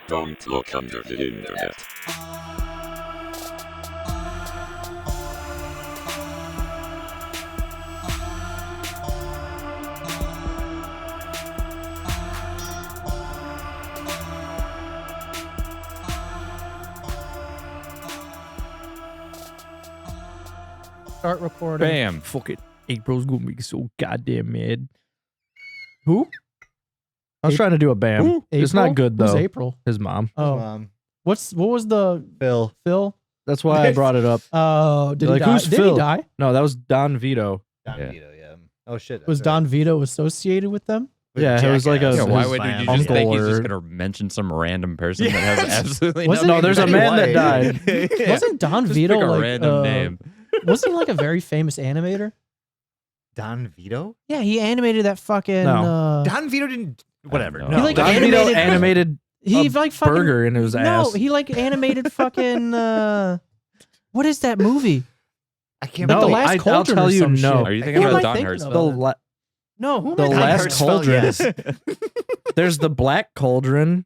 Don't look under the internet. Start recording. Bam. Fuck it. April's gonna be so goddamn mad. Who? I was trying to do a bam. Who? It's April? not good, Who's though. April? His mom. Oh, what was the Phil. Phil? That's why I brought it up. Oh, did he Like, die? who's Did Phil? he die? No, that was Don Vito. Don Yeah. Vito, yeah. Oh, shit. Was that's Don right. Vito associated with them? With Yeah, it was like a- Jackass. Yeah, Yeah, why his would you uncle just think he's or- just gonna mention some random person that has absolutely Wasn't- nothing No, there's to a do man with that it? died. Yeah. Wasn't Don Just Vito pick a like random name. Wasn't he like a very famous animator? Don Vito? Yeah, he animated that fucking. No. Don Vito didn't. Whatever. know. No. He, like, Don Vito animated- animated he a like fucking burger in his ass. No, he like animated fucking. What is that movie? I can't Like No, the Last I'll Cauldron tell or you some no. shit. Are you Who thinking am about I Don thinking the of? Hertzfeld? No, who am the I Don Last Hertzfeld, Cauldron. yes. There's the Black Cauldron,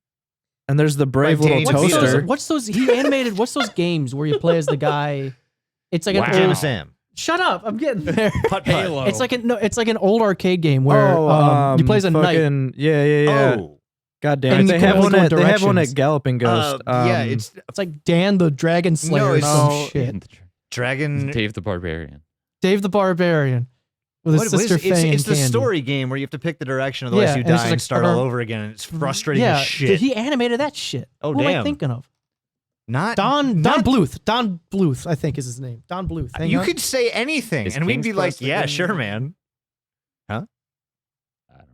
and there's the Brave By Little Danny What's DeVito. Toaster. what's those? He animated. What's those games where you play as the guy? It's like Wow. an Jim old. and Sam. Shut up! I'm getting there. Putt putt. Halo. It's like it's like an old arcade game where you play as a knight. fucking, Yeah. Oh. God damn And it. you They can have only one go in at directions. Galloping Ghost. Yeah, it's It's like Dan the Dragon Slayer or it's- some No. shit. Dragon. Dave the Barbarian. Dave the Barbarian with his What is sister it? Faye It's and the Candy. story game where you have to pick the direction, otherwise Yeah, you and it's die just and like, start all over again. And it's frustrating Yeah, as shit. dude, he animated that shit. Oh, Who am I damn. thinking of? Not Don not- Bluth. Don Bluth, I think is his name. Don Bluth. Hang You on. could say anything, Is and we'd King's be like, Quest "Yeah, again? sure, man." I don't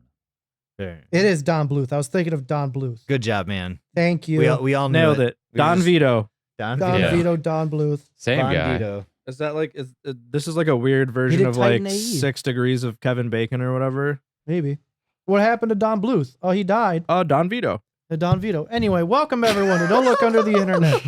know. It is Don Bluth. I was thinking of Don Bluth. Good job, man. Thank you. We all knew nailed it. We Don just- Vito. Don Don Yeah. Vito, Don Bluth. Same Don guy. Vito. Is that like, this is like a weird version did of like Titan AE. 6 Degrees of Kevin Bacon or whatever? Maybe. What happened to Don Bluth? Oh, he died. Oh, Don Vito. Don Vito. Anyway, welcome everyone to Don't Look Under the Internet,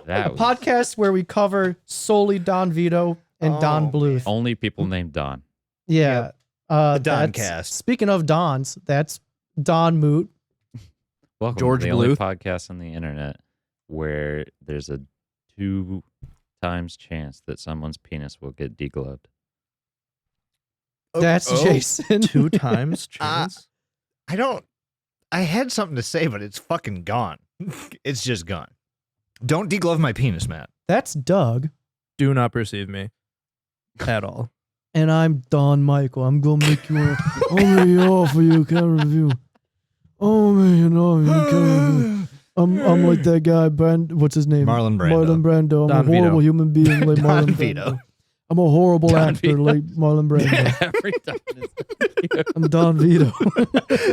That a was podcast where we cover solely Don Vito and Don Oh, Bluth. only people named Don. Yeah. The Don that's- cast. Speaking of Dons, that's Don Moot. Welcome George to the only Bluth. podcast on the internet where there's a 2 times chance that someone's penis will get degloved. That's Jason. 2 times chance? I had something to say, but it's fucking gone. It's just gone. Don't deglove my penis, Matt. That's Doug. Do not perceive me at all. And I'm Don Michael. I'm gonna make you a offer you can review. Oh man, you can I'm like that guy, what's his name? Marlon Brando. Marlon Brando. I'm Don a horrible Vito. human being like Don Marlon Vito. Brando. I'm a horrible Don actor Vito. like Marlon Brando. Every time it's I'm Don Vito.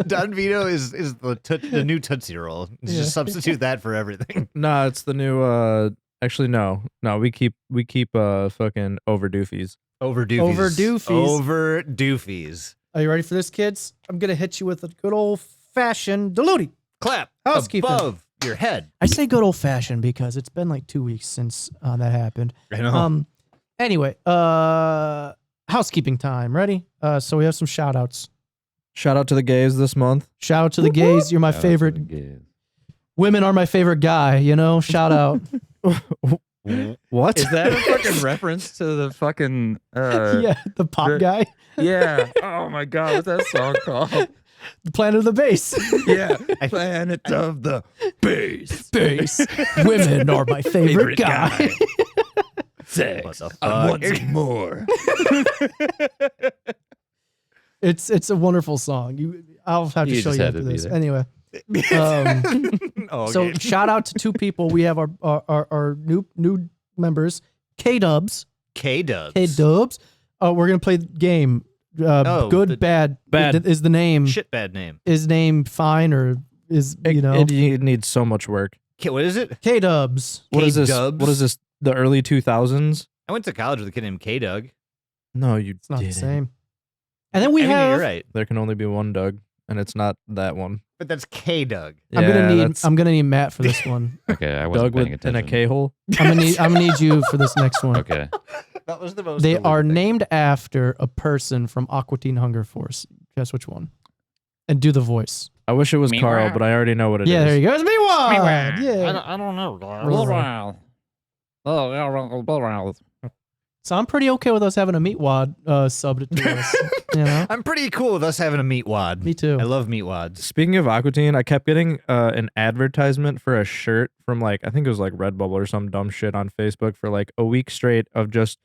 Don Vito is the new Tootsie Roll. Just substitute that for everything. No, it's the new actually no. We keep fucking overdoofies. Overdoofies. Overdoofies. Are you ready for this, kids? I'm gonna hit you with a good old fashioned diluti. Clap Housekeeping. above your head. I say good old fashioned because it's been like 2 weeks since that happened. I know. Anyway, housekeeping time. Ready? So we have some shout outs. Shout out to the gays this month. Shout out to the gays. You're my favorite. Women are my favorite guy, you know? Shout out. What? Is that a fucking reference to the fucking yeah, the pop guy. yeah. Oh my god, what's that song called? The Planet of the Bass. Yeah. Planet of the Bass. Bass. Women are my favorite guy. Sex. What the I fuck? want some more. It's a wonderful song. I'll have to You show just you had after to be this. there. Anyway. Oh, So okay. shout out to 2 people. We have our new members, K-Dubs. K-Dubs. K-Dubs. We're going to play the game. Good, bad. Bad. Is the name. Shit, bad name. Is name fine or is, you know. It needs so much work. What is it? K-Dubs. What is this? K-Dubs? What is this? The early 2000s? I went to college with a kid named K-Doug. No, you It's not didn't. the same. And then we I mean, have you're right. There can only be one Doug, and it's not that one. But that's K Doug. I'm that's gonna need Matt for this one. Okay, I wasn't Doug paying with in a attention. K-hole. I'm gonna need you for this next one. Okay. That was the most. They deliberate are thing. named after a person from Aqua Teen Hunger Force. Guess which one? And do the voice. I wish it was Meanwhile. Carl, but I already know what it is. Yeah, there you go. It's Meanwhile. Yeah. I don't know. Meanwhile. Oh, So I'm pretty okay with us having a meatwad subbed to us. You know? I'm pretty cool with us having a meat wad. Me too. I love meat wads. Speaking of Aqua Teen, I kept getting an advertisement for a shirt from like, I think it was like Redbubble or some dumb shit on Facebook for like a week straight of just,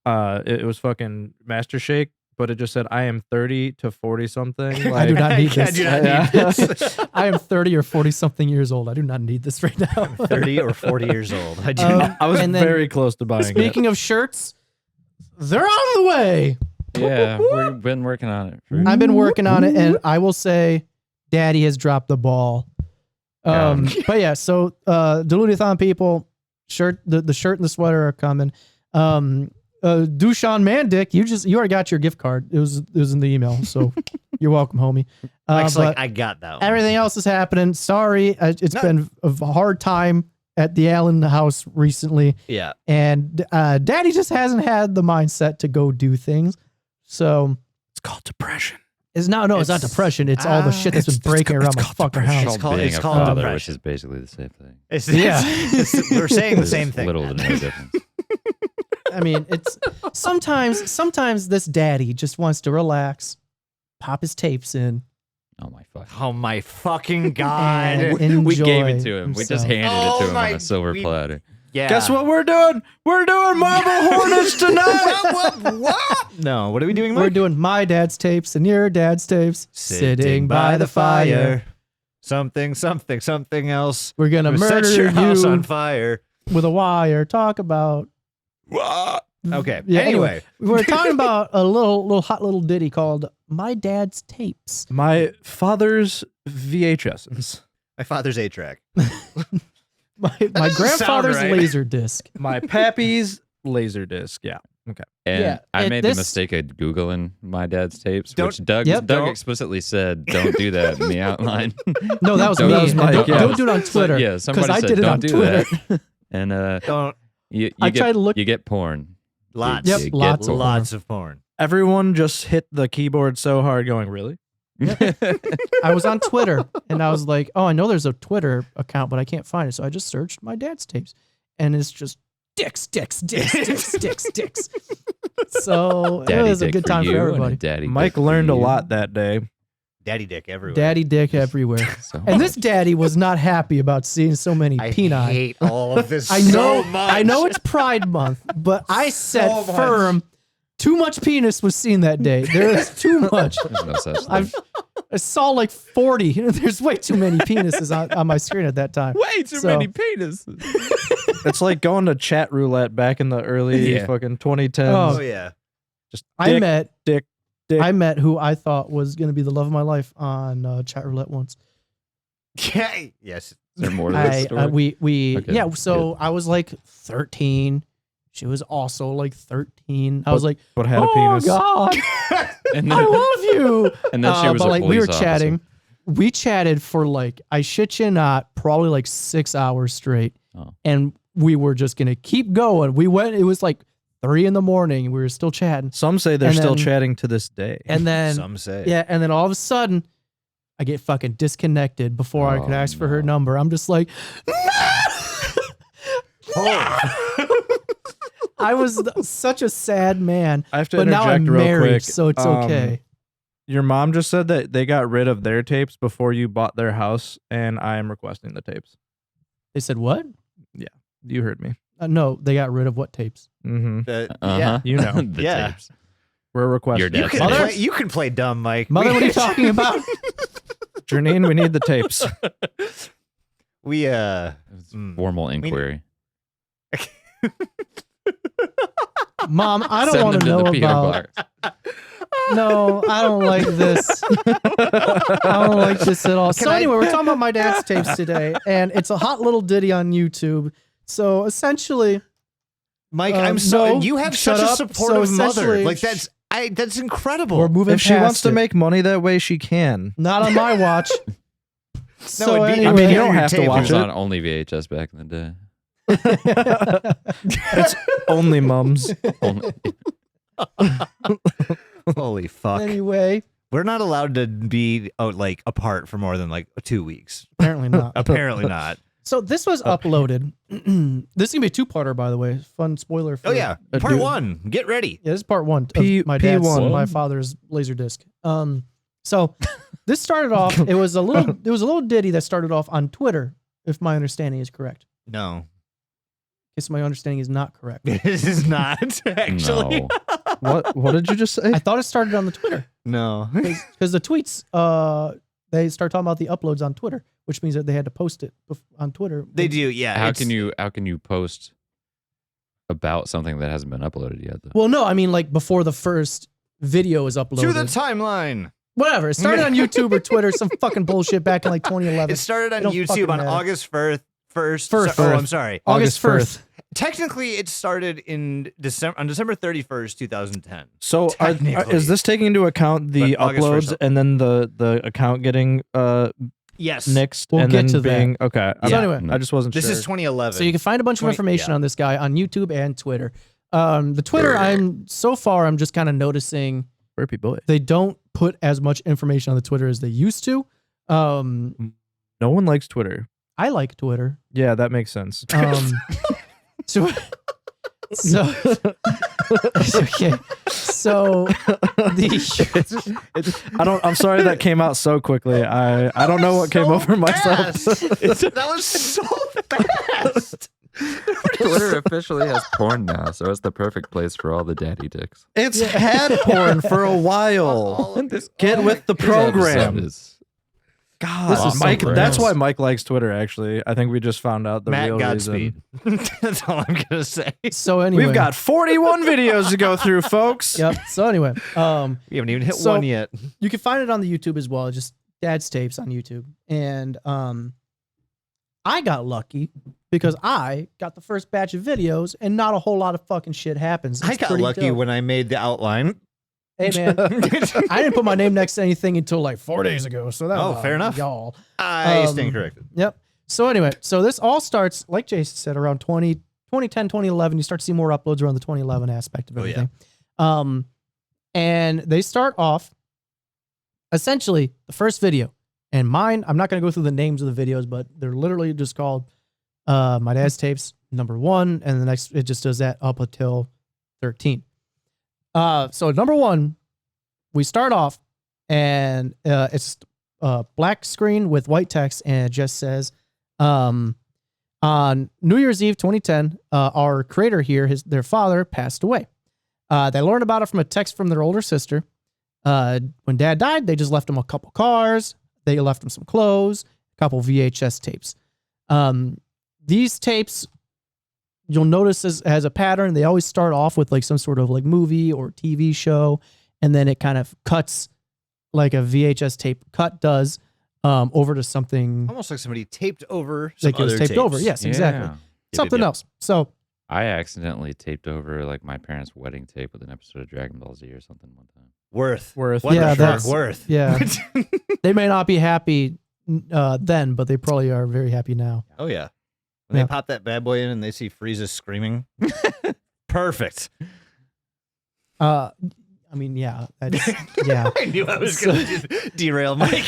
it was fucking Master Shake, but it just said, I am 30 to 40 something. Like, I do not need I this. do not need this. I am 30 or 40 something years old. I do not need this right now. 30 or 40 years old. I do Um, not. I was And then- very close to buying it. Speaking of shirts, they're on the way. yeah, we've been working on it. I've been working on it, and I will say, Daddy has dropped the ball. But yeah, so Dilutathon people, the shirt and the sweater are coming. Dushan Mandick, you already got your gift card. It was in the email, so you're welcome, homie. Mike's like, But I got that one. everything else is happening. Sorry, it's been a hard time at the Allen house recently. Yeah. And Daddy just hasn't had the mindset to go do things. So It's called depression. it's not It's- depression. It's all the shit that's been it's breaking around it's my called fucking depression. house. It's called- being it's a called father, depression. which is basically the same thing. We're saying the There's same thing. Little to no difference. I mean, it's sometimes this daddy just wants to relax, pop his tapes in, Oh my fuck. Oh my fucking god. and enjoy We gave it to him. We just himself. handed it to him my- on a silver we- platter. Yeah. Guess what we're doing? We're doing Marble Hornets tonight. What? No, what are we doing, We're Mike? doing my dad's tapes and your dad's tapes. Sitting by the fire. Something else. We're gonna Set murder your house on you fire. with a wire. Talk about. Okay. Yeah, Anyway. we're talking about a little hot little ditty called "My Dad's Tapes." My father's VHSs. My father's 8-track. My doesn't grandfather's sound right. laser disc. My pappy's Laserdisc. Yeah. Okay. And Yeah, I it- made this- the mistake of Googling my dad's tapes, Don't- which Doug Yep. Doug Don't- explicitly said, don't do that in the outline. No, that was Don't- me. that was Mike, Don't, yeah. don't do it on Twitter. Yeah, somebody I said, did it don't on do Twitter. that. And Don't. you I get, tried to look- you get porn. Lots. Yep, You get lots of porn. Lots of porn. Everyone just hit the keyboard so hard, going, "Really?" I was on Twitter and I was like, "Oh, I know there's a Twitter account, but I can't find it." So I just searched my dad's tapes, and it's just dicks. So Daddy it was a dick good time you for and a everybody. Daddy Mike dick for learned a you. lot that day. Daddy dick everywhere. Daddy dick everywhere. So And this daddy was not happy about seeing so many I peni. hate all of this I know, so much. I know it's Pride Month, but I said So much. firm, too much penis was seen that day. There is too much. there's no such thing. I saw like 40. There's way too many penises on my screen at that time. Way too So- many penises. It's like going to chat roulette back in the early Yeah. fucking 2010s. Oh, Oh, yeah. Just I dick, met dick. I met who I thought was going to be the love of my life on chat roulette once. Okay. Yes. Is there more to this story? We Okay, yeah. So I was like 13. She was also like 13. I was like, but had a oh penis. God, and I then, love you. and then she was but a like we were police officer. chatting. We chatted for like, I shit you not, probably like 6 hours straight. Oh. And we were just gonna keep going. We went. It was like 3 a.m. and we were still chatting. Some say they're And still then- chatting to this day. And then Some say. yeah, and then all of a sudden, I get fucking disconnected before I could Oh, ask for her no. number. I'm just like, I was such a sad man. I have to But now interject I'm real married, quick. so it's okay. Your mom just said that they got rid of their tapes before you bought their house, and I am requesting the tapes. They said what? You heard me. No, they got rid of what tapes? Mm-hmm. Uh-huh. Yeah. You know. the Yeah. tapes. We're requesting. Your You dad's can, Mother? play, you can play dumb, Mike. Mother, what are you talking about? Janine, we need the tapes. We, Formal inquiry. Mom, I don't Send want them to know the P.O. about. box. No, I don't like this. I don't like this at all. So I- anyway, we're talking about my dad's tapes today, and it's a hot little ditty on YouTube. So essentially, Mike, I'm so no, you have shut such a up. supportive So mother. essentially- Like that's That's incredible. We're moving If she past wants to it. make money that way, she can. Not on my watch. So it'd be- anyway, I mean, you on don't your have to table. It watch was it. on only VHS back in the day. It's only mums. Only, Holy fuck. anyway, We're not allowed to be like apart for more than like 2 weeks. apparently not. Apparently not. So this was uploaded. This is gonna be a two-parter, by the way. Fun spoiler. For Oh yeah, a part dude. 1. Get ready. Yeah, this is part one. P- Of my dad's, P1. my father's laser disc. So this started off. It was a little ditty that started off on Twitter, if my understanding is correct. No, Guess my understanding is not correct. this is not actually. no. What did you just say? I thought it started on the Twitter No. because the tweets, they start talking about the uploads on Twitter, which means that they had to post it on Twitter. They do. Yeah. How it's- can you post about something that hasn't been uploaded yet? Though? Well, no, I mean like before the first video is uploaded. to the timeline? Whatever. It started on YouTube or Twitter, some fucking bullshit back in like 2011. It started on It don't YouTube fucking on matter. August 1st. First. Oh, I'm sorry. August 1st. Technically, it started in December 31st, 2010. So Technically. is this taking into account the But August uploads 1st. and then the account getting Yes. nixed We'll and get then to that. being okay? So anyway, I just wasn't This sure. is 2011. So you can find a bunch of 20 information yeah. on this guy on YouTube and Twitter. The Twitter, I'm just kind of noticing Burpee boy. they don't put as much information on the Twitter as they used to. No one likes Twitter. I like Twitter. Yeah, that makes sense. So okay. So I'm sorry that came out so quickly. I don't know what came over myself. That was so fast. Twitter officially has porn now, so it's the perfect place for all the daddy dicks. It's had porn for a while. Get with the This episode program. is God, This is Mike. something That's else. why Mike likes Twitter. Actually, I think we just found out the Matt real Godspeed. reason. That's all I'm gonna say. so anyway, We've got 41 videos to go through, folks. Yep. So anyway, We haven't even hit So- one yet. you can find it on the YouTube as well. Just Dad's tapes on YouTube, and I got lucky because I got the first batch of videos, and not a whole lot of fucking shit happens. I It's got pretty lucky dope. when I made the outline. Hey man, I didn't put my name next to anything until like 4 days ago. So that was fair enough. y'all. I stand corrected. Yep. So anyway, so this all starts, like Jason said, around 2010, 2011. You start to see more uploads around the 2011 aspect of Oh, yeah. everything. And they start off, essentially, the first video. And mine, I'm not going to go through the names of the videos, but they're literally just called My Dad's Tapes, number 1. And the next, it just does that up until 13. So number 1, we start off, and it's black screen with white text, and it just says, on New Year's Eve 2010, our creator here, their father passed away. They learned about it from a text from their older sister. When Dad died, they just left him a couple cars. They left him some clothes, a couple VHS tapes. These tapes, you'll notice as a pattern, they always start off with like some sort of like movie or TV show, and then it kind of cuts like a VHS tape cut does over to something Almost like somebody taped over some like it was other taped tapes. over. Yes, exactly. Yeah. Something yeah. else. So I accidentally taped over like my parents' wedding tape with an episode of Dragon Ball Z or something one time. Worth. Worth. What Yeah, the fuck? that's- Worth. yeah. They may not be happy then, but they probably are very happy now. Oh yeah. When Yeah. they pop that bad boy in and they see Frieza screaming. Perfect. I mean, yeah, that's, yeah. I knew I was gonna derail Mike.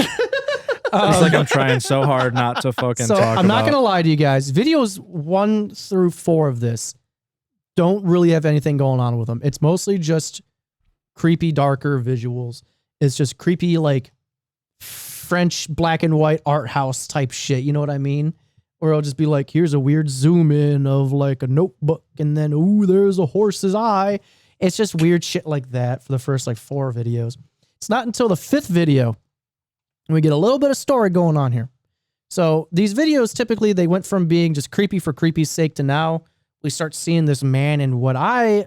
It's like I'm trying so hard not to fucking So talk I'm not about. gonna lie to you guys. Videos 1 through 4 of this don't really have anything going on with them. It's mostly just creepy, darker visuals. It's just creepy, like French black and white art house type shit. You know what I mean? Or it'll just be like, here's a weird zoom in of like a notebook, and then ooh, there's a horse's eye. It's just weird shit like that for the first like 4 videos. It's not until the 5th video we get a little bit of story going on here. So these videos, typically, they went from being just creepy for creepy's sake to now we start seeing this man in what I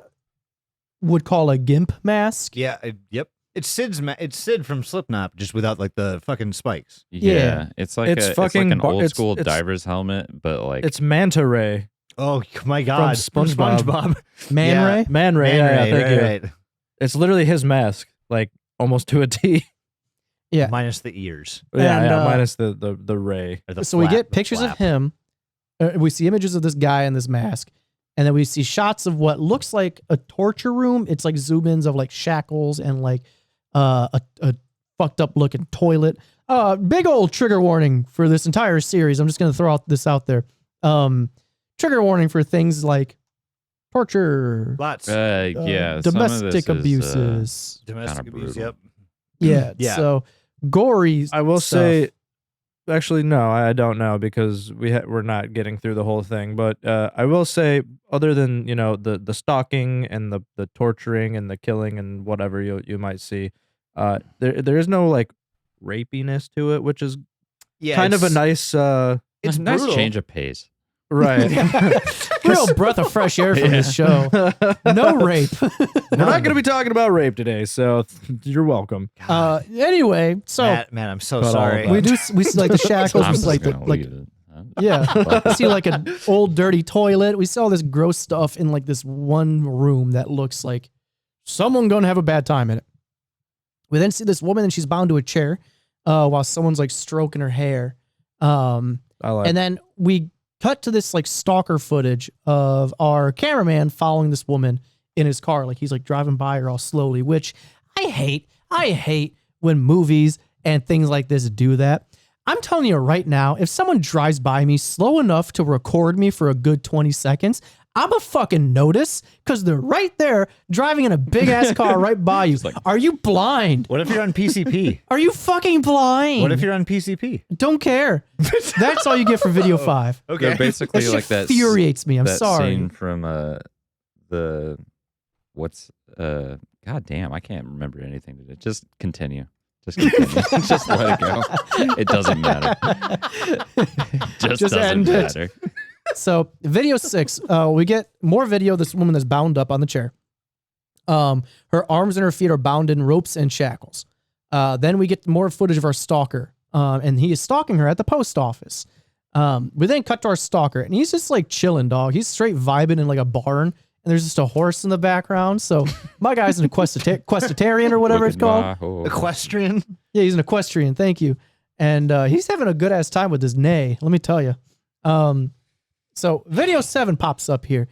would call a gimp mask. Yeah. Yep. It's it's Sid from Slipknot, just without like the fucking spikes. Yeah. It's like It's it's fucking like an bar- old it's- school it's- diver's helmet, but like It's Manta Ray. Oh my god. SpongeBob. Man Yeah. Ray? Man Ray. Yeah, thank you. right. It's literally his mask, like almost to a T. Yeah. Minus the ears. Yeah, And, minus the ray. Or the So we flap, get the pictures of flap. him. We see images of this guy in this mask. And then we see shots of what looks like a torture room. It's like zoom ins of like shackles and like a fucked up looking toilet. Big old trigger warning for this entire series. I'm just going to throw this out there. Trigger warning for things like torture, Lots. Yeah. some of this domestic is, abuses. Domestic kinda abuse. brutal. Yeah. Yeah. So gory. I will stuff. say, actually, no, I don't know because we're not getting through the whole thing. But I will say, other than the stalking and the torturing and the killing and whatever you might see, there is no like rapiness to it, which is Yeah, kind of a it's- It's nice a nice brutal. change of pace. right. Real breath of fresh air from this show. No rape. We're not going to be talking about rape today, so you're welcome. Anyway, so Matt, I'm so Cut all sorry. of we see like the shackles. I'm We just see like the gonna like leave it. yeah. We see like an old dirty toilet. We see all this gross stuff in like this one room that looks like someone gonna have a bad time in it. We then see this woman and she's bound to a chair while someone's like stroking her hair. I like. And then we cut to this like stalker footage of our cameraman following this woman in his car. Like he's like driving by her all slowly, which I hate. I hate when movies and things like this do that. I'm telling you right now, if someone drives by me slow enough to record me for a good 20 seconds, I'm a fucking notice because they're right there driving in a big ass car right by you. Are you blind? What if you're on PCP? Are you fucking blind? What if you're on PCP? Don't care. That's all you get for video 5. They're Okay. basically That shit like that. infuriates me. I'm that sorry. scene from the what's God damn, I can't remember anything today. Just continue. Just continue. Just let it go. It doesn't matter. Just doesn't end it. matter. So video 6, we get more video of this woman that's bound up on the chair. Her arms and her feet are bound in ropes and shackles. Then we get more footage of our stalker, and he is stalking her at the post office. We then cut to our stalker, and he's just like chilling, dog. He's straight vibing in like a barn, and there's just a horse in the background. So my guy's an equestrian or whatever it's called. Equestrian. Yeah, he's an equestrian. Thank you. And he's having a good ass time with his neigh. Let me tell you. So video 7 pops up here.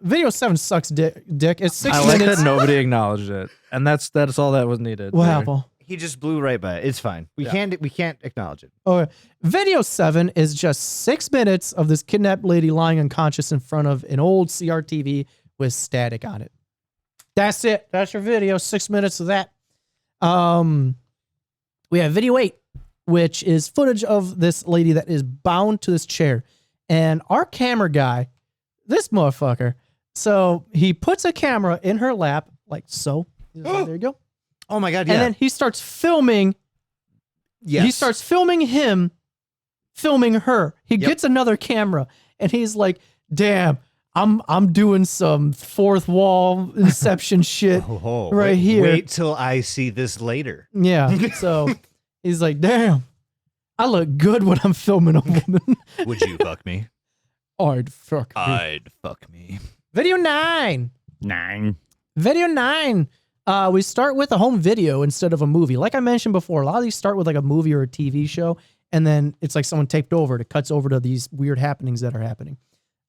Video 7 sucks dick. It's 6 I like minutes. that nobody acknowledged it, and that's all that was needed. What there. happened? He just blew right by it. It's fine. We can't acknowledge it. Okay. Video 7 is just 6 minutes of this kidnapped lady lying unconscious in front of an old CRTV with static on it. That's it. That's your video. 6 minutes of that. We have video 8, which is footage of this lady that is bound to this chair. And our camera guy, this motherfucker, so he puts a camera in her lap, like so. He's like, there you go. Oh my god! Yeah. And then he starts filming. yes. He starts filming him, filming her. He gets another camera, and he's like, "Damn, I'm doing some fourth wall inception shit Oh, right wait, here." Wait till I see this later. Yeah. So he's like, "Damn, I look good when I'm filming a woman." Would you fuck me? I'd fuck. me. I'd fuck me. Video 9. 9. Video 9. We start with a home video instead of a movie. Like I mentioned before, a lot of these start with like a movie or a TV show, and then it's like someone taped over it. It cuts over to these weird happenings that are happening.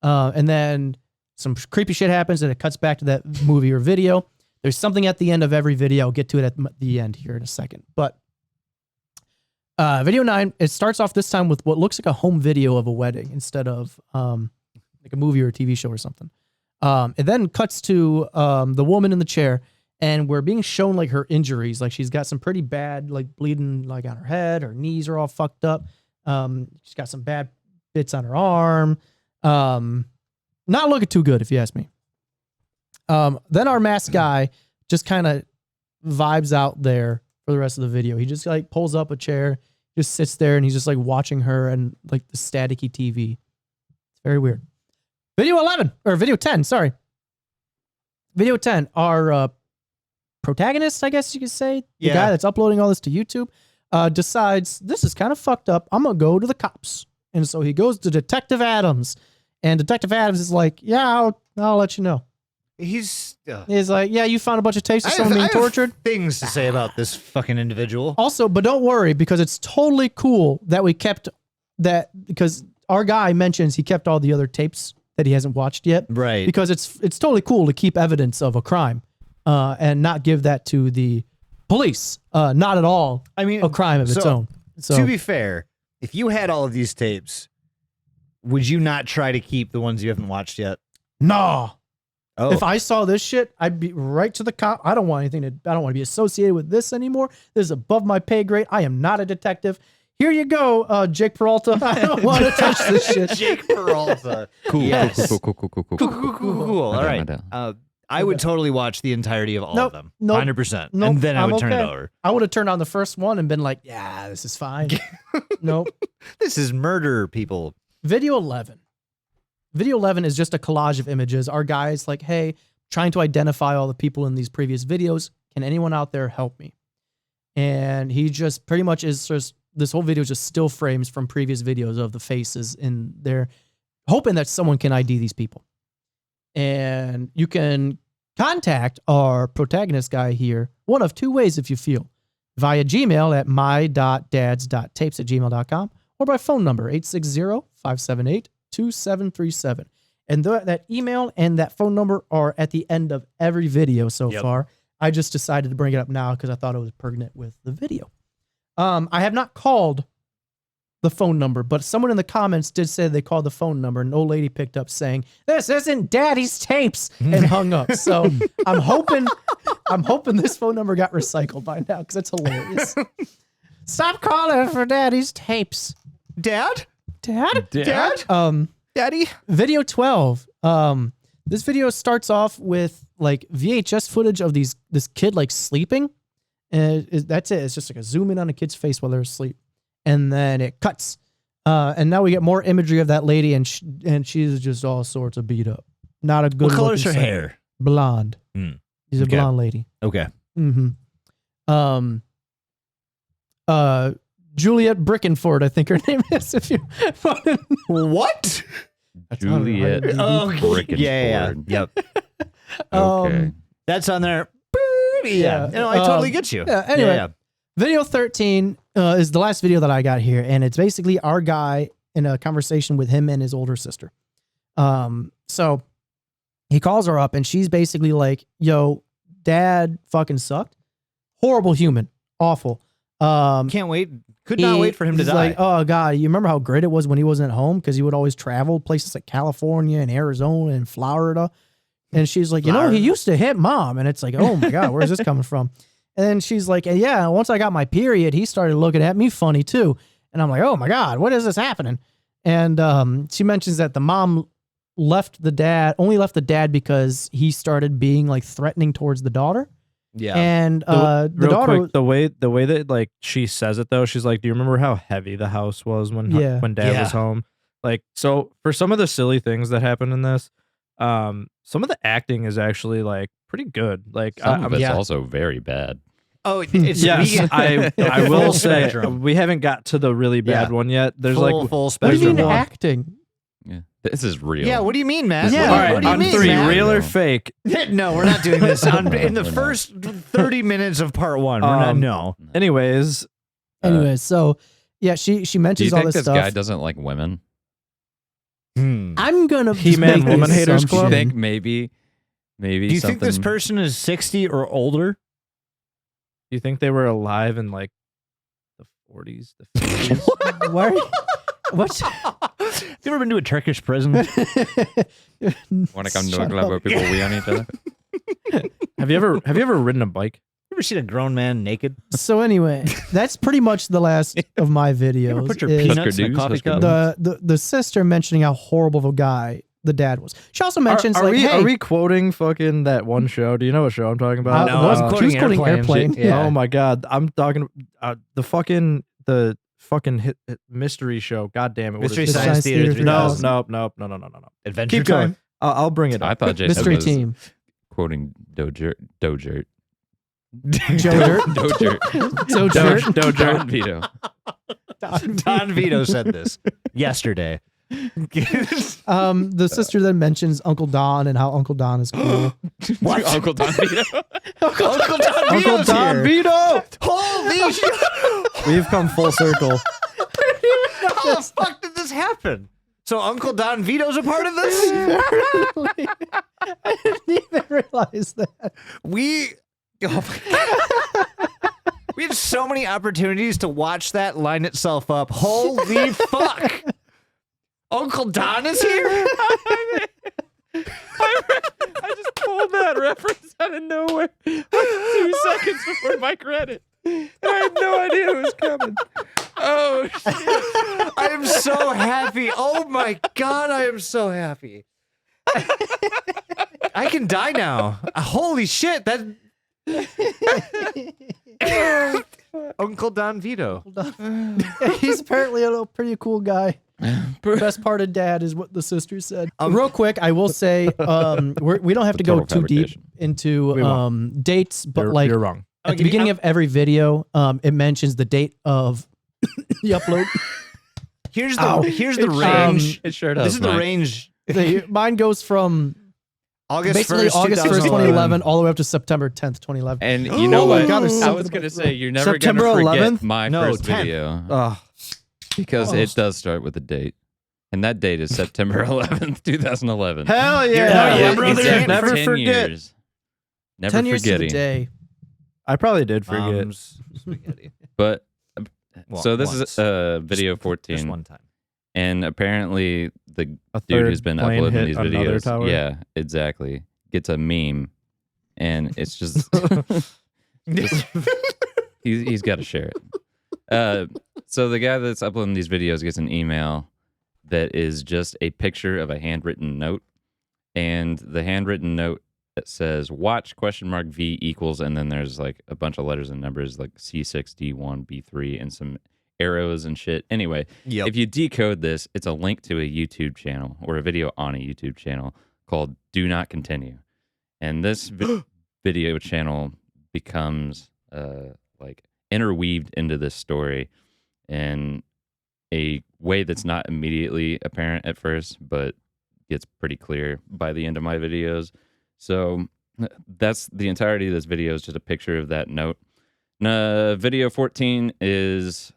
And then some creepy shit happens, and it cuts back to that movie or video. There's something at the end of every video. I'll get to it at the end here in a second. But video 9, it starts off this time with what looks like a home video of a wedding instead of like a movie or a TV show or something. It then cuts to the woman in the chair, and we're being shown like her injuries. Like she's got some pretty bad, like bleeding like on her head. Her knees are all fucked up. She's got some bad bits on her arm. Not looking too good if you ask me. Then our masked guy just kind of vibes out there for the rest of the video. He just like pulls up a chair, just sits there, and he's just like watching her and like the staticky TV. It's very weird. Video 11 or video 10, sorry. Video 10, our protagonist, I guess you could say, the guy that's uploading all this to YouTube, decides this is kind of fucked up. I'm gonna go to the cops, and so he goes to Detective Adams, and Detective Adams is like, "Yeah, I'll let you know." He's. He's like, yeah, you found a bunch of tapes of someone being tortured. Things to say about this fucking individual. Also, but don't worry, because it's totally cool that we kept that, because our guy mentions he kept all the other tapes that he hasn't watched yet. Right. Because it's totally cool to keep evidence of a crime and not give that to the police. Not at all I mean, a crime of its own. So to be fair, if you had all of these tapes, would you not try to keep the ones you haven't watched yet? nah. Oh, If I saw this shit, I'd be right to the cop. I don't want to be associated with this anymore. This is above my pay grade. I am not a detective. Here you go, Jake Peralta. I don't want to touch this shit. Jake Peralta. Cool, Yes. cool. Cool. All Okay, right. my dad. I would totally watch the entirety of all Nope, of them. nope, 100%. nope, And then I I'm would turn it okay. over. I would have turned on the first one and been like, yeah, this is fine. Nope. This is murder, people. Video 11. Video 11 is just a collage of images. Our guy's like, hey, trying to identify all the people in these previous videos. Can anyone out there help me? And he just pretty much is just, this whole video is just still frames from previous videos of the faces in there, hoping that someone can ID these people. And you can contact our protagonist guy here one of two ways if you feel. Via Gmail at my.dads.tapes@gmail.com or by phone number 860-578-2737. And that email and that phone number are at the end of every video so far. I just decided to bring it up now because I thought it was pertinent with the video. I have not called the phone number, but someone in the comments did say they called the phone number. An old lady picked up saying, "This isn't Daddy's tapes," and hung up. So I'm hoping this phone number got recycled by now because it's hilarious. Stop calling for Daddy's tapes. Dad? Dad? Dad? Daddy? Video 12. This video starts off with like VHS footage of this kid like sleeping. And that's it. It's just like a zoom in on a kid's face while they're asleep. And then it cuts. And now we get more imagery of that lady, and she's just all sorts of beat up. Not a good What color's her looking sight. hair? Blonde. Hmm. She's a Okay. blonde lady. Okay. Mm-hmm. Juliet Brickenford, I think her name is. If you What? Juliet Oh, Brickenford. yeah. Yep. Okay. That's on there. Yeah. No, I totally get you. Yeah, anyway. Yeah. Video 13 is the last video that I got here, and it's basically our guy in a conversation with him and his older sister. So he calls her up, and she's basically like, "Yo, Dad fucking sucked. Horrible human. Awful. Can't wait. Could not wait for him to he's die. like, oh God, you remember how great it was when he wasn't at home? Because he would always travel places like California and Arizona and Florida. And she's like, you know, he used to hit Mom. And it's like, oh my God, where's this coming from? And then she's like, yeah, once I got my period, he started looking at me funny too. And I'm like, oh my God, what is this happening? And she mentions that the mom only left the dad because he started being like threatening towards the daughter. Yeah. And the Real daughter, quick, the way that like she says it though, she's like, "Do you remember how heavy the house was when Dad was home?" Like, so for some of the silly things that happen in this, some of the acting is actually like pretty good. Like, Some of it's also very bad. Oh, it's yes, I will Full say spectrum. we haven't got to the really bad one yet. There's full like what do spectrum. you mean one. acting? Yeah. This is real. Yeah, what do you mean, Matt? Yeah. all right, what do you on mean, 3, Matt? real or fake? No, we're not doing this. In the We're not. first 30 minutes of part 1, we're not. No. Anyways, Anyways, so yeah, she Do mentions you all think this this guy stuff. doesn't like women? I'm gonna He-Man make the Woman Haters assumption- Club? Do you think maybe Do you think this something- person is 60 or older? do you think they were alive in like the 40s, the 50s? Why? What? Have you ever been to a Turkish prison? Want to come to a Shut club up. where people wee on each other? Have you ever ridden a bike? You ever seen a grown man naked? So anyway, that's pretty much the last of my videos. You ever put your is peanuts in a Husker coffee Do's, cup? the sister mentioning how horrible of a guy the dad was. She also mentions are like, we, hey, are we quoting fucking that one show? Do you know what show I'm talking about? No, I was she was quoting quoting Airplane. Airplane. Yeah. Oh my God, I'm talking the fucking hit mystery show. God damn it! What is Mystery it? Science Theater Theater 3000. No. Adventure Keep Time. going. I'll bring it I up. thought Jason Mystery was Team. quoting Dojert. Joe Dirt. Dojert. Joe Dirt. Don Vito. Don Vito said this yesterday. The sister then mentions Uncle Don and how Uncle Don is cool. What? Uncle Don Vito. Uncle Don Uncle Vito's Don here. Vito. Holy shit! We've come full circle. How the fuck did this happen? So Uncle Don Vito's a part of this? I didn't even realize that. We had so many opportunities to watch that line itself up. Holy fuck! Uncle Don is here? I just pulled that reference out of nowhere 2 seconds before Mike read it. And I had no idea it was coming. Oh, shit. I am so happy. Oh my god, I am so happy. I can die now. Holy shit, that Uncle Don Vito. He's apparently a pretty cool guy. Best part of dad is what the sister said. Real quick, I will say we don't have to go Total too deep fabrication. into dates, but like You're wrong. at the beginning of every video, it mentions the date of the upload. Here's Ow. the range. It sure does. This is the Mike. range. Mine goes from August basically 1st, August 1st, 2011, all the way up to September 10th, 2011. And you know Oh my what? God, there's I something was going to about say, you're never going to September forget 11th? my No, first 10th. video Oh, because Oh. it does start with a date. And that date is September 11th, 2011. hell yeah, yeah, brother. Exactly Never 10 forget. Years. Never 10 years to the forgetting. day. I probably did forget. Spaghetti. But Well, so this once. is video Just 14. one time. And apparently the A dude third who's been plane uploading hit these another videos, tower? yeah, exactly, gets a meme, and it's just, he's got to share it. So the guy that's uploading these videos gets an email that is just a picture of a handwritten note, and the handwritten note that says "watch V equals," and then there's like a bunch of letters and numbers like C6, D1, B3, and some arrows and shit. Anyway, Yep. if you decode this, it's a link to a YouTube channel or a video on a YouTube channel called Do Not Continue. And this video channel becomes like interweaved into this story in a way that's not immediately apparent at first, but gets pretty clear by the end of my videos. So that's the entirety of this video is just a picture of that note. Video 14 is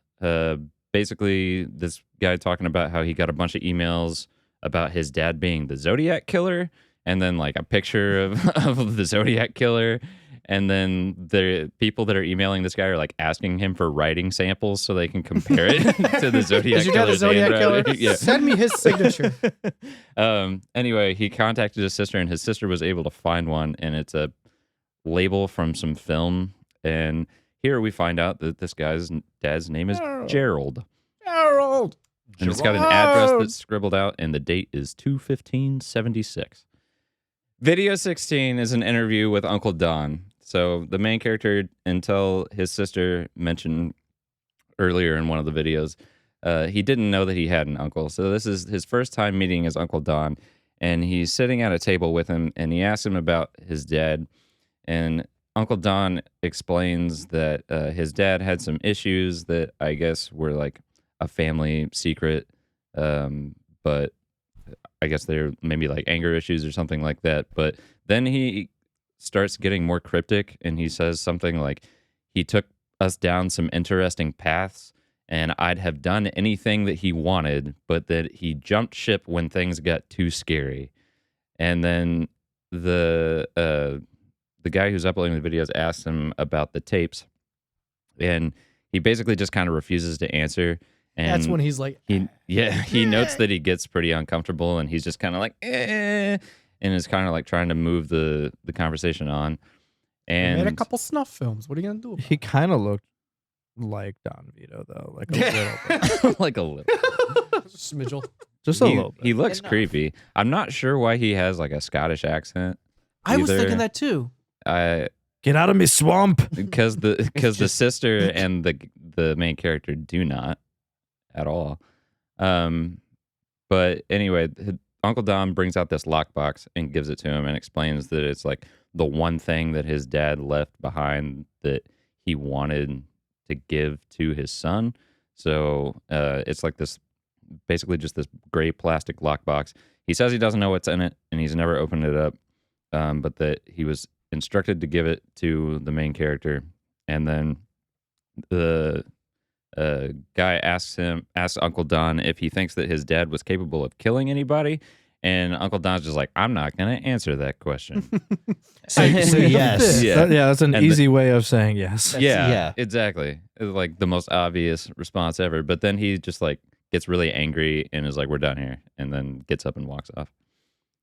basically this guy talking about how he got a bunch of emails about his dad being the Zodiac killer, and then like a picture of the Zodiac killer, and then the people that are emailing this guy are like asking him for writing samples so they can compare it to the Zodiac Is your dad a killer's Zodiac killer? handwriting. Yeah. Send me his signature. Anyway, he contacted his sister, and his sister was able to find one, and it's a label from some film. And here we find out that this guy's dad's name is Gerald. Harold. And it's got an address that's scribbled out, and the date is 2/15/76. Video 16 is an interview with Uncle Don. So the main character, until his sister mentioned earlier in one of the videos, he didn't know that he had an uncle. So this is his first time meeting his Uncle Don, and he's sitting at a table with him, and he asks him about his dad. And Uncle Don explains that his dad had some issues that I guess were like a family secret, but I guess they're maybe like anger issues or something like that. But then he starts getting more cryptic, and he says something like, he took us down some interesting paths, and I'd have done anything that he wanted, but that he jumped ship when things got too scary. And then the guy who's uploading the videos asks him about the tapes, and he basically just kind of refuses to answer. And That's when he's like, he notes that he gets pretty uncomfortable, and he's just kind of like, and is kind of like trying to move the conversation on. I And made a couple snuff films. What are you gonna do? About He kind of looked like Don Vito, though, like a little bit. like a little, it? Smidgel. Just a little bit. he looks Enough. creepy. I'm not sure why he has like a Scottish accent. I was either. thinking that too. Get out of me, swamp. Because the sister and the main character do not at all. But anyway, Uncle Don brings out this lockbox and gives it to him and explains that it's like the one thing that his dad left behind that he wanted to give to his son. So it's like this basically just this gray plastic lockbox. He says he doesn't know what's in it, and he's never opened it up, but that he was instructed to give it to the main character. And then the guy asks Uncle Don if he thinks that his dad was capable of killing anybody. And Uncle Don's just like, I'm not going to answer that question. So yes. Yeah. That's an And easy way of saying yes. Yeah, exactly. It's like the most obvious response ever. But then he just like gets really angry and is like, we're done here. And then gets up and walks off.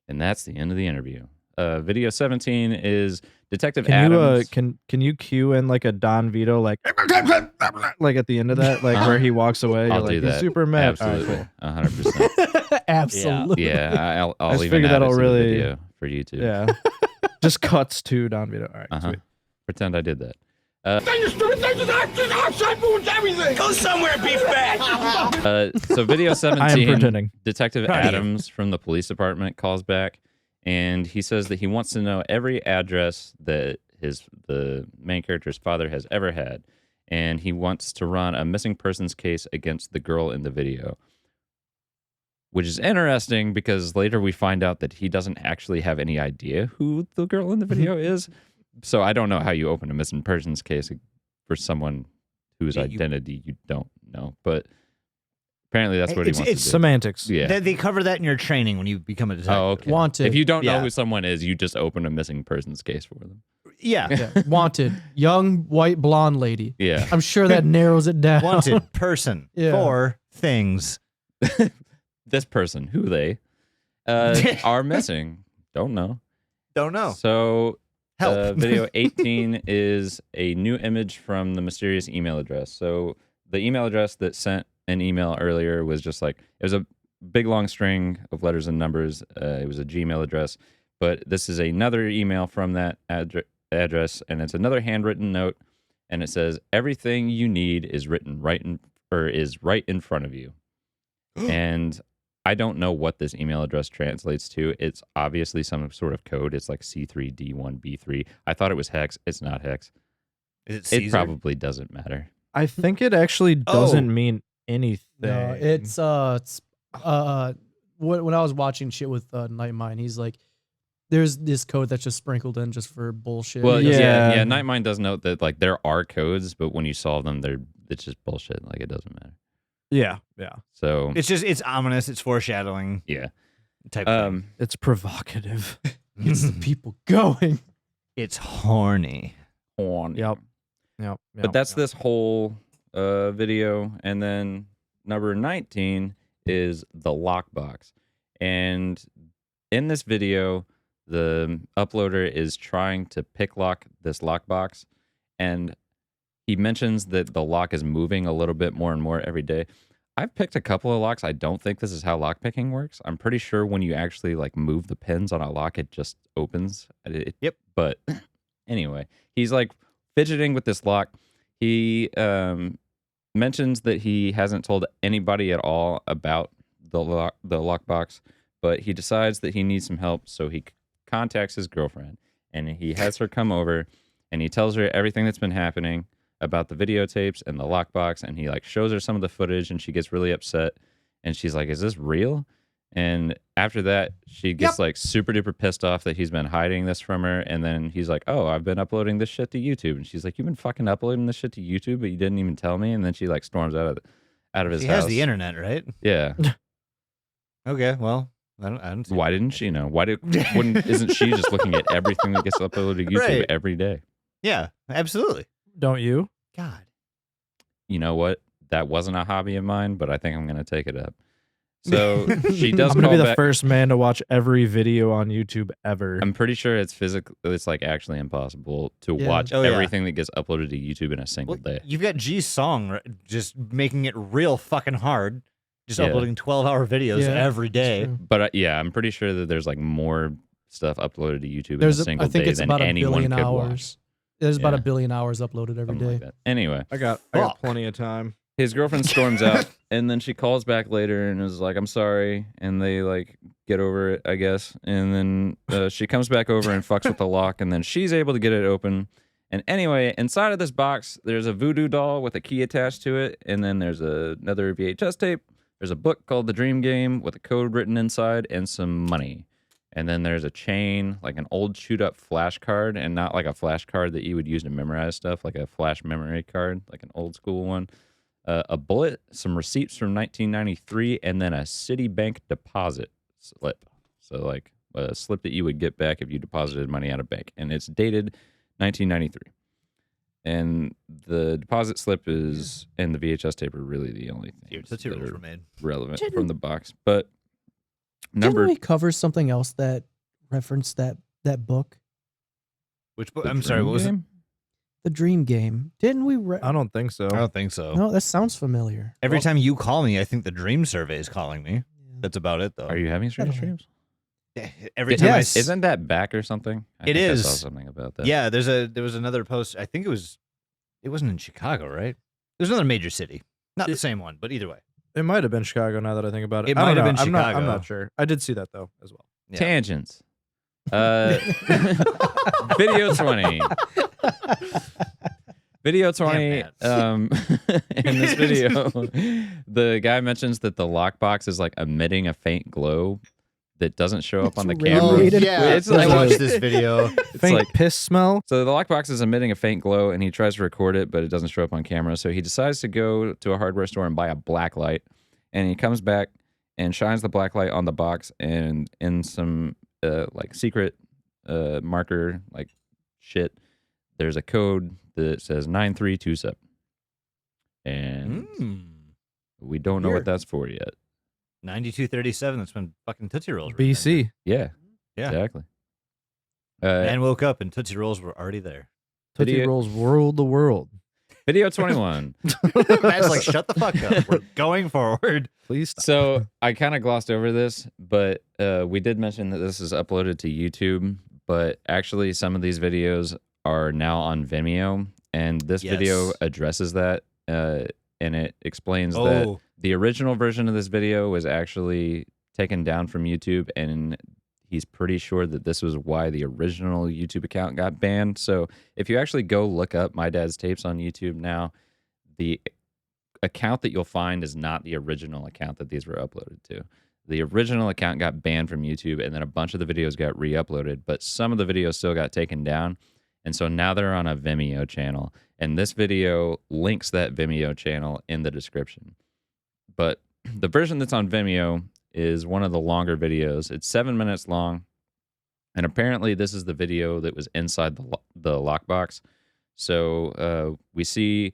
And that's the end of the interview. Video 17 is Detective Adams. Can you cue in like a Don Vito like at the end of that, like where he walks away? I'll You're do like, that. He's super mad. Absolutely. 100%. Absolutely. Yeah, I'll I just even figured add that'll it to the really- video for YouTube. Yeah. Just cuts to Don Vito. All right. Sweet. Pretend I did that. Go somewhere and be fat. So video 17, I am pretending. Detective Proud of you. Adams from the police department calls back, and he says that he wants to know every address that the main character's father has ever had, and he wants to run a missing persons case against the girl in the video. Which is interesting because later we find out that he doesn't actually have any idea who the girl in the video is. So I don't know how you open a missing persons case for someone whose identity you don't know. But apparently that's what he wants to do. Semantics. Yeah. They cover that in your training when you become a detective. Oh, okay. Wanted. If you don't know Yeah. who someone is, you just open a missing persons case for them. Yeah. Yeah. Wanted. Young, white, blonde lady. Yeah. I'm sure that narrows it down. Wanted person Yeah. for things. This person, who they are missing. Don't know. Don't know. So Help. video 18 is a new image from the mysterious email address. So the email address that sent an email earlier was just like, it was a big long string of letters and numbers. It was a Gmail address, but this is another email from that address, and it's another handwritten note, and it says, everything you need is written right in front of you. And I don't know what this email address translates to. It's obviously some sort of code. It's like C3D1B3. I thought it was hex. It's not hex. Is it It Caesar? probably doesn't matter. I think it actually doesn't mean anything. No, it's when I was watching shit with Nightmind, he's like, there's this code that's just sprinkled in just for bullshit. Well, He doesn't- yeah. Nightmind does note that like there are codes, but when you solve them, it's just bullshit. Like it doesn't matter. Yeah. So It's ominous. It's foreshadowing yeah. type of thing. It's provocative. gets the people going. It's horny. Yep. But that's this whole video, and then number 19 is the lockbox. And in this video, the uploader is trying to pick lock this lockbox, and he mentions that the lock is moving a little bit more and more every day. I've picked a couple of locks. I don't think this is how lock picking works. I'm pretty sure when you actually like move the pins on a lock, it just opens. Yep. But anyway, he's like fidgeting with this lock. He mentions that he hasn't told anybody at all about the lockbox, but he decides that he needs some help, so he contacts his girlfriend, and he has her come over, and he tells her everything that's been happening about the videotapes and the lockbox, and he like shows her some of the footage, and she gets really upset, and she's like, is this real? And after that, she gets like super duper pissed off that he's been hiding this from her. And then he's like, oh, I've been uploading this shit to YouTube. And she's like, you've been fucking uploading this shit to YouTube, but you didn't even tell me. And then she like storms out of his He house. has the internet, right? Yeah. Okay, well, I don't see Why didn't she know? Isn't she just looking at everything that gets uploaded to YouTube Right. every day? Yeah, absolutely. Don't you? God. You know what? That wasn't a hobby of mine, but I think I'm going to take it up. So she does I'm gonna call be the back. first man to watch every video on YouTube ever. I'm pretty sure it's like actually impossible to Yeah. watch Oh, yeah. everything that gets uploaded to YouTube in a single Well, day. you've got G's song just making it real fucking hard, just Yeah. uploading 12-hour videos Yeah, every day. True. But yeah, I'm pretty sure that there's like more stuff uploaded to YouTube There's in a single I think day it's than about a anyone billion could hours. watch. There's about Yeah. a billion hours uploaded every Something day. like that. Anyway, I got Fuck. plenty of time. his girlfriend storms out, and then she calls back later and is like, I'm sorry. And they like get over it, I guess. And then she comes back over and fucks with the lock, and then she's able to get it open. And anyway, inside of this box, there's a voodoo doll with a key attached to it. And then there's another VHS tape, There's a book called The Dream Game with a code written inside and some money. And then there's a chain, like an old chewed up flash card, and not like a flash card that you would use to memorize stuff, like a flash memory card, like an old school one. A bullet, some receipts from 1993, and then a Citibank deposit slip. So like a slip that you would get back if you deposited money out of bank. And it's dated 1993. And the deposit slip is, and the VHS tape are really the only things Tootsie that Rolls are were made. relevant Didn't- from the box. But Didn't number we cover something else that referenced that book, Which book? The I'm sorry, Dream what was it? Game? The Dream Game? Didn't we? I don't think so. I don't think so. No, that sounds familiar. Every time you call me, I think the Dream Survey is calling me. That's about it, though. Are you having strange That'll dreams? Every time Yes. Isn't that back or something? I It think is. I saw something about that. Yeah, there was another post. I think it wasn't in Chicago, right? There's another major city. Not the same one, but either way. It might have been Chicago now that I think about it. It I don't might have know. been I'm Chicago. not sure. I did see that though as well. Yeah. Tangents. Video 20. Video 20. Damn, In this video, the guy mentions that the lockbox is like emitting a faint glow that doesn't show up on the It's camera. radiated. yeah, It's I like- watched this video. It's Faint like, piss smell. so the lockbox is emitting a faint glow, and he tries to record it, but it doesn't show up on camera. So he decides to go to a hardware store and buy a black light. And he comes back and shines the black light on the box, and in some like secret marker like shit, there's a code that says 9327, and we don't know what Weird. that's for yet. 9237. That's when fucking Tootsie Rolls were invented. BC. Yeah, Yeah. exactly. Man woke up and Tootsie Rolls were already there. Tootsie Video- Rolls ruled the world. Video 21. Matt's like, shut the fuck up. We're going forward. Please stop. So I kind of glossed over this, but we did mention that this is uploaded to YouTube. But actually, some of these videos are now on Vimeo, and this video Yes. addresses that, and it explains that Oh, the original version of this video was actually taken down from YouTube, and he's pretty sure that this was why the original YouTube account got banned. So if you actually go look up My Dad's Tapes on YouTube now, the account that you'll find is not the original account that these were uploaded to. The original account got banned from YouTube, and then a bunch of the videos got re-uploaded, but some of the videos still got taken down. And so now they're on a Vimeo channel, and this video links that Vimeo channel in the description. But the version that's on Vimeo is one of the longer videos. It's 7 minutes long, and apparently this is the video that was inside the lockbox. So we see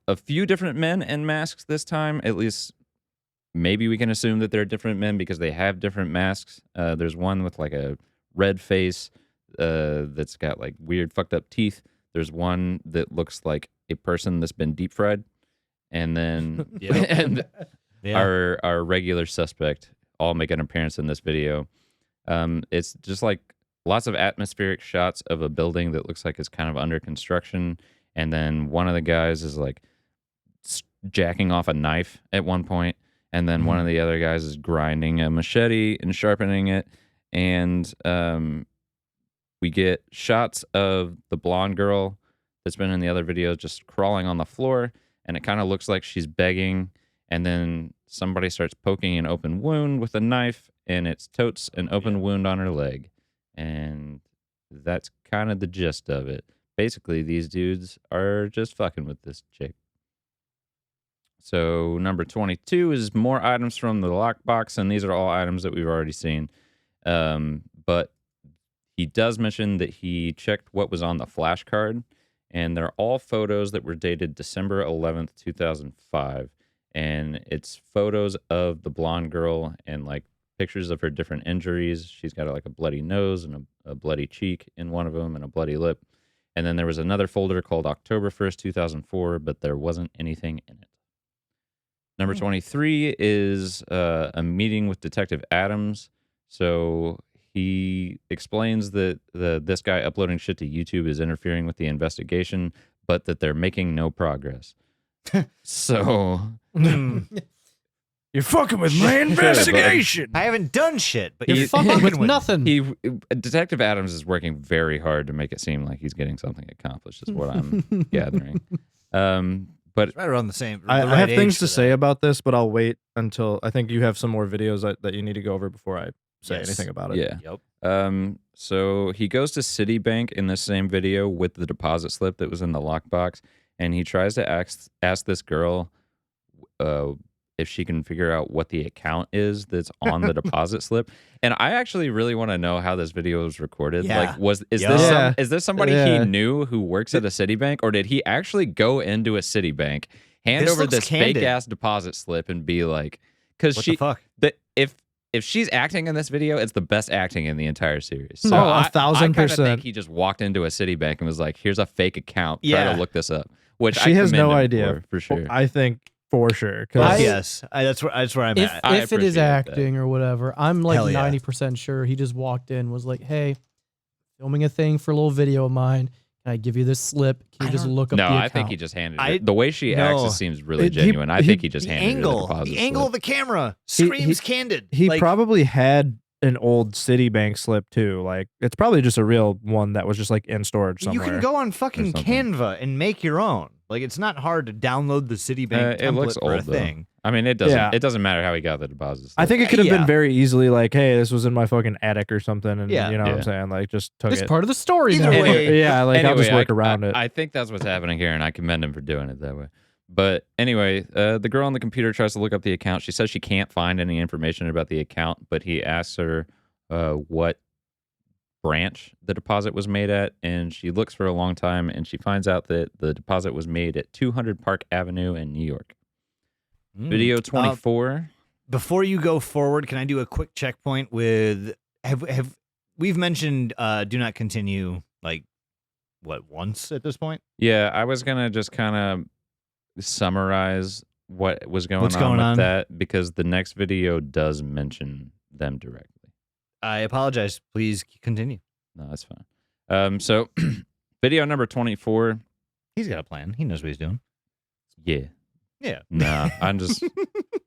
a few different men in masks this time. At least maybe we can assume that they're different men because they have different masks. There's one with like a red face that's got like weird fucked up teeth. There's one that looks like a person that's been deep fried. And then and yeah. our regular suspect all make an appearance in this video. It's just like lots of atmospheric shots of a building that looks like it's kind of under construction. And then one of the guys is like jacking off a knife at one point. And then one of the other guys is grinding a machete and sharpening it. And we get shots of the blonde girl that's been in the other videos just crawling on the floor. And it kind of looks like she's begging. And then somebody starts poking an open wound with a knife. And it's totes an open wound on her leg. And that's kind of the gist of it. Basically, these dudes are just fucking with this chick. So number 22 is more items from the lockbox, and these are all items that we've already seen. But he does mention that he checked what was on the flash card, and they're all photos that were dated December 11th, 2005. And it's photos of the blonde girl and like pictures of her different injuries. She's got like a bloody nose and a bloody cheek in one of them and a bloody lip. And then there was another folder called October 1st, 2004, but there wasn't anything in it. Number 23 is a meeting with Detective Adams. So he explains that this guy uploading shit to YouTube is interfering with the investigation, but that they're making no progress. So You're fucking with my investigation. I haven't done shit, but You're you're fucking with nothing. Detective Adams is working very hard to make it seem like he's getting something accomplished, is what I'm gathering. But Right around the same. I the right have age things for to say that. about this, but I'll wait until I think you have some more videos that you need to go over before I say Yes. anything about it. yeah. Yep. So he goes to Citibank in the same video with the deposit slip that was in the lockbox, and he tries to ask this girl if she can figure out what the account is that's on the deposit slip. And I actually really want to know how this video was recorded. Yeah. Like, Yeah. is this somebody Yeah. he knew who works at a Citibank, or did he actually go into a Citibank, hand This over looks this candid. fake ass deposit slip, and be like, because What the fuck? if she's acting in this video, it's the best acting in the entire series. So Oh, I 1,000%. kind of think he just walked into a Citibank and was like, "Here's a fake account. Try Yeah. to look this up." Which She I has no commend him idea. for sure. I think for sure. 'Cause I- Yes. That's where I'm If at. I if it is appreciate that. acting or whatever, I'm like Hell yeah. 90% sure he just walked in, was like, "Hey, filming a thing for a little video of mine. Can I give you this slip? Can you I just don't- look up No, the I account?" think he just handed I- it. The way she acts, No. it seems really He- genuine. I he- think he just the handed her the angle, deposit the angle slip. of the camera He- screams candid. he Like, probably had an old Citibank slip too. Like it's probably just a real one that was just like in storage somewhere. you can go on fucking something. Canva and make your own. Like it's not hard to download the Citibank It template looks for old a though. thing. I mean, it doesn't. Yeah. It doesn't matter how he got the deposit slip. I think it could have Yeah. been very easily like, hey, this was in my fucking attic or something, and Yeah. you know what Yeah. I'm saying? Like just took It's it. part of the story Either now. way- Yeah, like I'll just Anyway, work around it. I think that's what's happening here, and I commend him for doing it that way. But anyway, the girl on the computer tries to look up the account. She says she can't find any information about the account, but he asks her what branch the deposit was made at, and she looks for a long time, and she finds out that the deposit was made at 200 Park Avenue in New York. Video 24. Before you go forward, can I do a quick checkpoint with have we've mentioned do not continue like what once at this point? Yeah, I was gonna just kind of summarize what was going What's on going with on? that, because the next video does mention them directly. I apologize. Please continue. No, that's fine. So video number 24. He's got a plan. He knows what he's doing. Yeah. Yeah. Nah,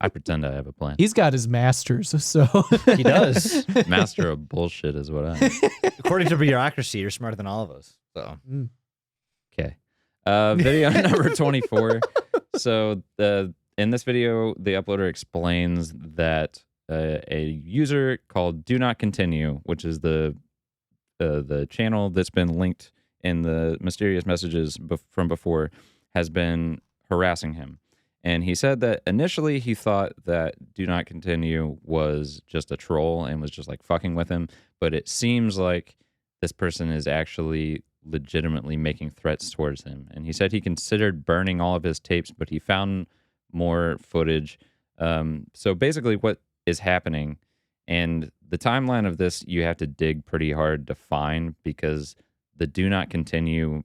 I pretend I have a plan. He's got his masters, so He does. Master of bullshit is what I am. According to bureaucracy, you're smarter than all of us. So Okay. Video number 24. So in this video, the uploader explains that a user called Do Not Continue, which is the channel that's been linked in the mysterious messages from before, has been harassing him. And he said that initially he thought that Do Not Continue was just a troll and was just like fucking with him. But it seems like this person is actually legitimately making threats towards him. And he said he considered burning all of his tapes, but he found more footage. So basically what is happening, and the timeline of this you have to dig pretty hard to find, because the Do Not Continue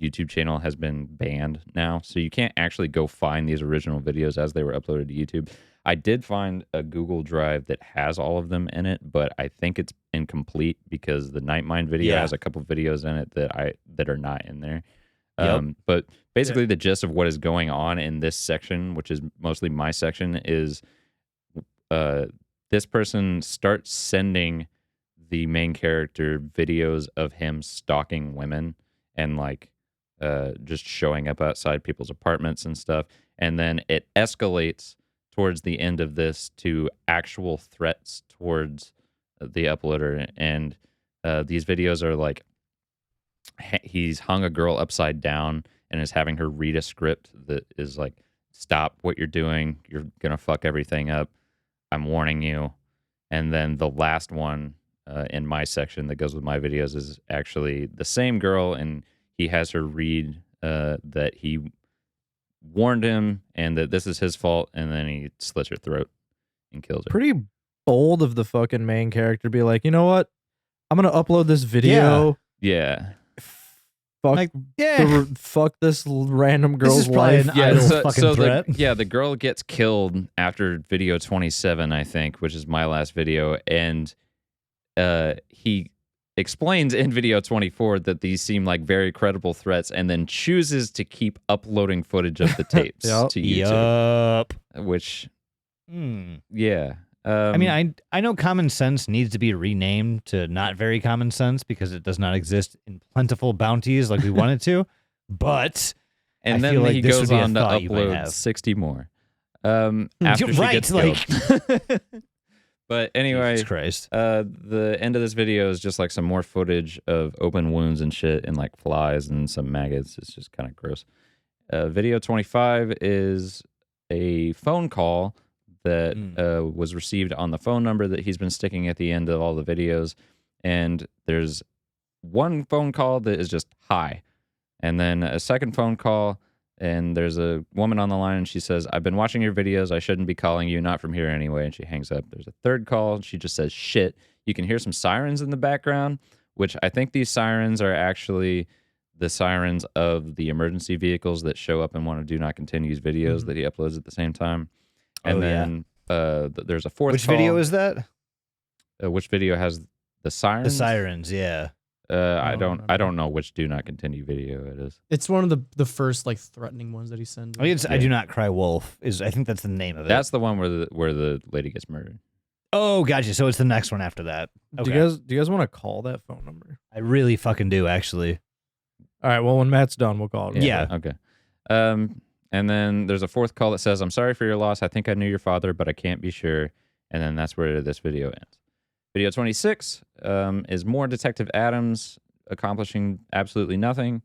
YouTube channel has been banned now, so you can't actually go find these original videos as they were uploaded to YouTube. I did find a Google Drive that has all of them in it, but I think it's incomplete because the Nightmind video Yeah. has a couple videos in it that are not in there. Yep. But basically, the gist of what is going on in this section, which is mostly my section, is this person starts sending the main character videos of him stalking women and like just showing up outside people's apartments and stuff. And then it escalates towards the end of this to actual threats towards the uploader. And these videos are like, he's hung a girl upside down and is having her read a script that is like, stop what you're doing. You're going to fuck everything up. I'm warning you. And then the last one in my section that goes with my videos is actually the same girl, and he has her read that he warned him and that this is his fault, and then he slits her throat and kills her. Pretty bold of the fucking main character to be like, you know what? I'm gonna upload this video. Yeah. Fuck, Like, yeah. fuck this random This girl's is probably life. an idle fucking threat. The girl gets killed after video 27, I think, which is my last video, and he explains in video 24 that these seem like very credible threats, and then chooses to keep uploading footage of the tapes Yup. to YouTube. Yup. Which, Hmm. yeah. I mean, I know common sense needs to be renamed to not very common sense because it does not exist in plentiful bounties like we want it to. But And I then feel like he this would goes be a on to thought you might upload have. 60 more. After she Right, gets like- killed. But anyway, Jesus Christ. the end of this video is just like some more footage of open wounds and shit and like flies and some maggots. It's just kind of gross. Video 25 is a phone call that was received on the phone number that he's been sticking at the end of all the videos. And there's one phone call that is just hi. And then a second phone call, and there's a woman on the line, and she says, I've been watching your videos. I shouldn't be calling you, not from here anyway. And she hangs up. There's a third call, and she just says, shit. You can hear some sirens in the background, which I think these sirens are actually the sirens of the emergency vehicles that show up in one of Do Not Continue's videos that he uploads at the same time. And then there's a fourth Which call. video is that? Which video has the sirens? The sirens, yeah. I don't remember. know which Do Not Continue video it is. It's one of the first like threatening ones that he sends. I think it's I Do Not Cry Wolf. I think that's the name of it. That's the one where the lady gets murdered. Oh, gotcha. So it's the next one after that. Okay. Do you guys want to call that phone number? I really fucking do, actually. All right. Well, when Matt's done, we'll call it. Yeah. Okay. And then there's a fourth call that says, I'm sorry for your loss. I think I knew your father, but I can't be sure. And then that's where this video ends. Video 26 is more Detective Adams accomplishing absolutely nothing.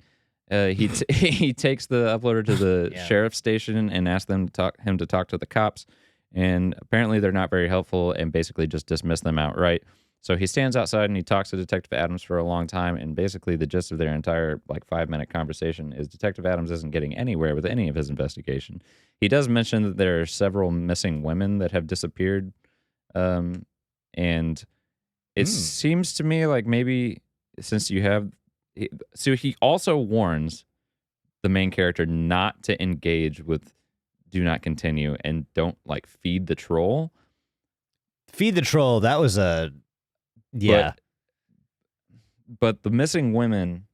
He takes the uploader to the sheriff's station and asks him to talk to the cops. And apparently they're not very helpful and basically just dismiss them outright. So he stands outside and he talks to Detective Adams for a long time. And basically the gist of their entire 5-minute conversation is Detective Adams isn't getting anywhere with any of his investigation. He does mention that there are several missing women that have disappeared. And it seems to me like maybe since you have... So he also warns the main character not to engage with Do Not Continue and don't feed the troll. Feed the troll. That was a... Yeah. But the missing women,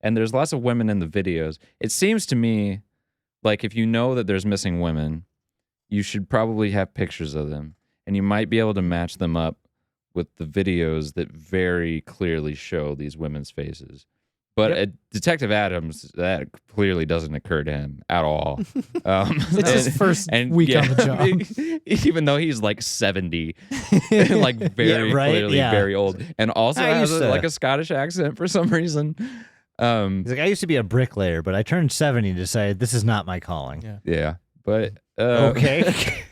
and there's lots of women in the videos. It seems to me like if you know that there's missing women, you should probably have pictures of them. And you might be able to match them up with the videos that very clearly show these women's faces. But Detective Adams, that clearly doesn't occur to him at all. It's his first week on the job. Even though he's 70, very clearly very old. And also has a Scottish accent for some reason. He's like, I used to be a bricklayer, but I turned 70 and decided this is not my calling. Yeah. But okay.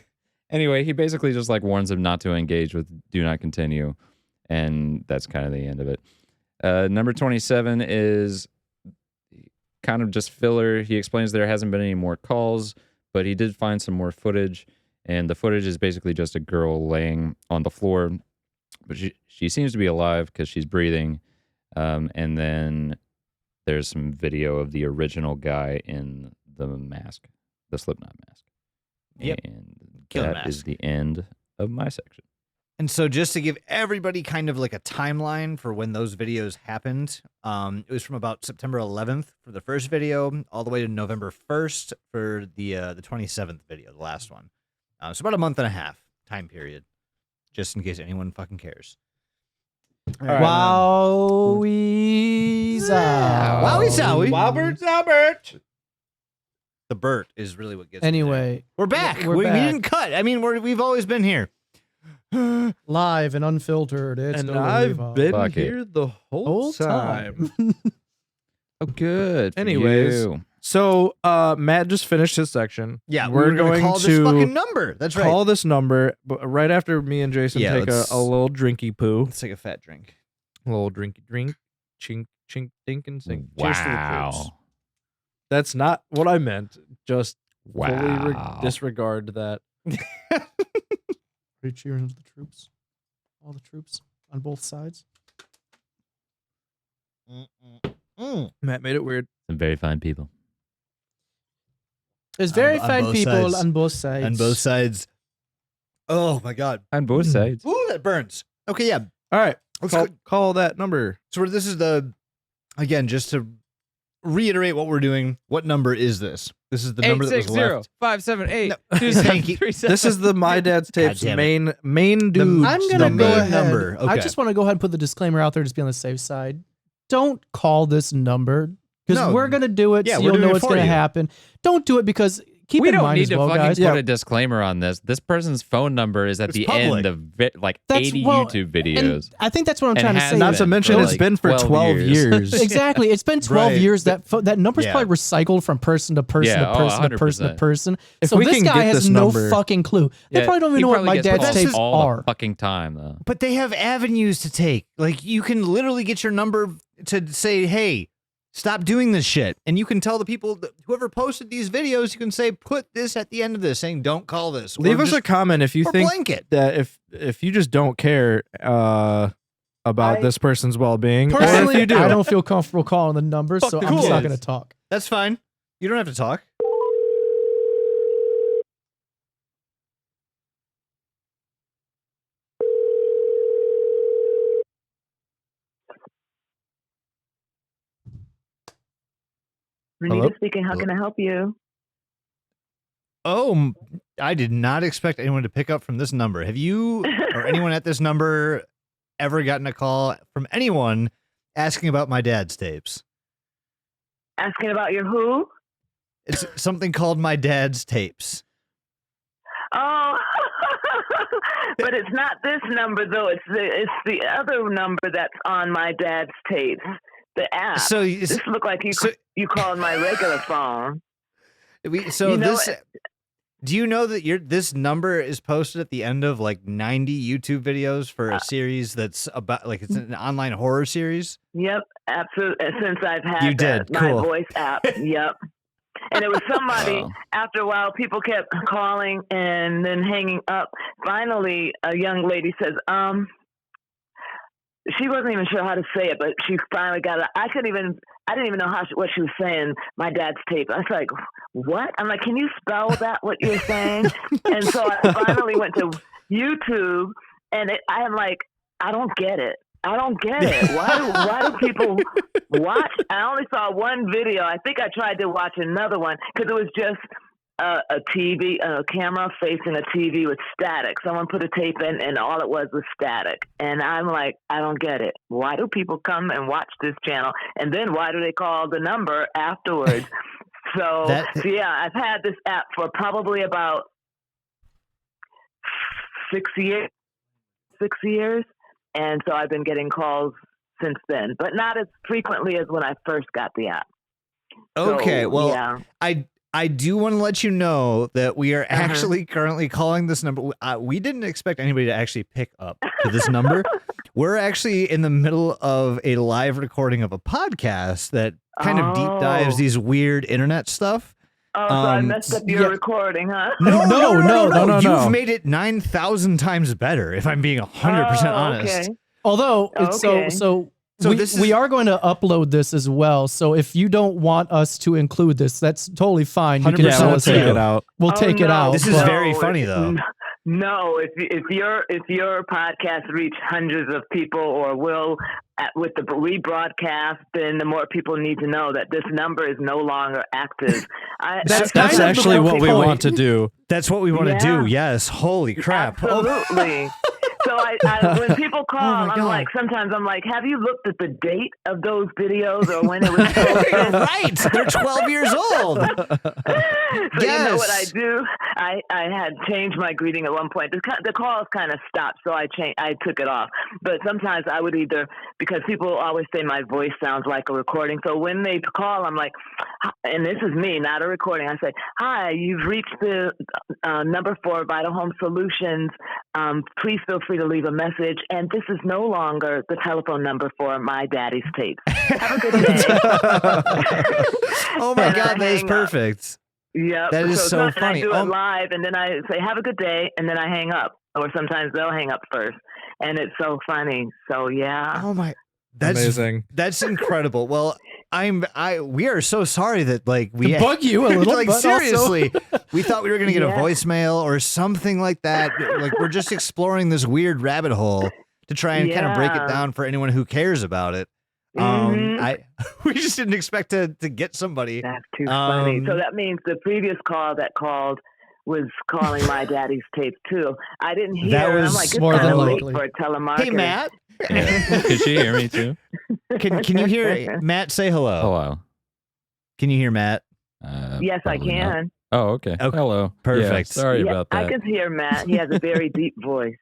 Anyway, he basically just warns him not to engage with Do Not Continue. And that's kind of the end of it. Number 27 is kind of just filler. He explains there hasn't been any more calls, but he did find some more footage. And the footage is basically just a girl laying on the floor. But she seems to be alive because she's breathing. And then there's some video of the original guy in the mask, the Slipknot mask. Yep. And Killer that is mask. the end of my section. And so just to give everybody kind of a timeline for when those videos happened, it was from about September 11th for the first video all the way to November 1st for the 27th video, the last one. So about a month and a half time period, just in case anyone fucking cares. Wowie Wowie Albert, Albert. The Bert is really what gets me Anyway, there. We're back. We're We back. didn't cut. I mean, we've always been here. live and unfiltered. It's And no I've Levi. been Fuck it. here the whole time. Oh, good. for Anyways, you. So Matt just finished his section. Yeah, we're gonna going call to this fucking number. That's right. call this number, but right after me and Jason Yeah, take a let's- little drinky poo, Let's take a fat drink. a little drinky drink, chink chink dink and sing. Cheers to the troops. Wow. That's not what I meant. Just fully Wow. disregard that. Are you cheering for the troops? All the troops on both sides. Matt made it weird. Some very fine people. There's very On fine both people sides. on both sides. On both sides. Oh my god. On both sides. Ooh, that burns. Okay, yeah. All right, Let's call that number. So this is again, just to reiterate what we're doing. What number is this? This is the number that was left. 578 Thank you. This is the My Dad's Tapes damn main dude. I'm gonna number. go ahead. Number. I Okay. just want to go ahead and put the disclaimer out there, just be on the safe side. Don't call this number because No. we're gonna do it. Yeah, so we're you'll doing know it what's for gonna you. happen. Don't do it because keep We in don't mind need as to well, fucking guys. put a disclaimer on this. This person's phone number is at It's the public. end of like That's 80 well, YouTube and videos. I think that's what I'm And trying to has say. Not to been mention for it's like been for 12 years. Exactly. It's been 12 Right. years. That number's Yeah. probably recycled from person to person Yeah, to oh, person to person to 100%. person. If so we this can guy get has this no number- fucking clue. They probably don't even he know what probably my gets dad's calls tapes all are. the fucking time though. But they have avenues to take. Like you can literally get your number to say, "Hey, stop doing this shit," and you can tell the people whoever posted these videos. You can say, "Put this at the end of this, saying don't call this." or Leave us just- a comment if you or think blanket. that if you just don't care about this person's well-being, or if Personally, you do. I don't feel comfortable calling the numbers, so Fuck I'm just not kids. going to talk. That's fine. You don't have to talk. Hello? Renita speaking. How can I help you? Oh, I did not expect anyone to pick up from this number. Have you or anyone at this number ever gotten a call from anyone asking about my dad's tapes? Asking about your who? It's something called my dad's tapes. Oh, but it's not this number though. It's the other number that's on my dad's tapes. The app. So, This looked like you called my regular phone. so You know this. Do you know that this number is posted at the end of like 90 YouTube videos for a series that's about like it's an online horror series? Yep, absolutely. Since I've had You did. my Cool. voice app. Yep. And it was somebody, Wow. after a while, people kept calling and then hanging up. Finally, a young lady says, she wasn't even sure how to say it, but she finally got it. I didn't even know what she was saying, my dad's tape. I was like, what? I'm like, can you spell that, what you're saying? And so I finally went to YouTube, and I'm like, I don't get it. I don't get it. Why do people watch? I only saw one video. I think I tried to watch another one because it was just a TV, a camera facing a TV with static. Someone put a tape in, and all it was static. And I'm like, I don't get it. Why do people come and watch this channel? And then why do they call the number afterwards? So yeah, I've had this app for probably about 6 years. 6 years. And so I've been getting calls since then, but not as frequently as when I first got the app. Okay, So, well, yeah. I do want to let you know that we are actually currently calling this number. We didn't expect anybody to actually pick up to this number. We're actually in the middle of a live recording of a podcast that kind of deep dives these weird internet stuff. Oh, so I messed up your recording, huh? No. You've made it 9,000 times better, if I'm being 100% honest. Okay. Although, Okay. so So we are going to upload this as well. So if you don't want us to include this, that's totally fine. You can 100% tell we'll us take no. it out. We'll take it out. This is but- very funny, though. No, if your podcast reach hundreds of people or will with the rebroadcast, then the more people need to know that this number is no longer active. That's That's kind of actually the what we point. want to do. That's what we want to Yeah. do. Yes. Holy crap. Absolutely. So when people call, my I'm God. like, sometimes I'm like, have you looked at the date of those videos or when it was posted? Right. They're 12 years old. So you know what I do? I had changed my greeting at one point. The calls kind of stopped, so I took it off. But sometimes I would because people always say my voice sounds like a recording. So when they call, I'm like, and this is me, not a recording. I say, hi, you've reached the number 4 Vital Home Solutions. Please feel free to leave a message. And this is no longer the telephone number for my daddy's tapes. Have a good day. Oh, my And God. I That is hang up. perfect. Yep. That is so sometimes funny. I do it live, and then I say, have a good day, and then I hang up. Or sometimes they'll hang up first. And it's so funny. So, yeah. Oh, my. That's Amazing. That's incredible. Well, we are so sorry that we bug you a little, like but also- seriously, we thought we were going to get a Yeah. voicemail or something like that. Like we're just exploring this weird rabbit hole to try and kind of break it Yeah. down for anyone who cares about it. Mhm. We just didn't expect to get somebody. That's too funny. So Um, that means the previous call that called was calling my daddy's tape too. I didn't hear. That I'm was like, it's more kind than of late likely. for a telemarketer. Hey, Matt. Yeah. Could she hear me too? Can you hear Matt say hello? Hello. Can you hear Matt? Yes, I Probably not. can. Oh, okay. Okay. Hello. Perfect. Yeah, sorry Yeah, about that. I can hear Matt. He has a very deep voice.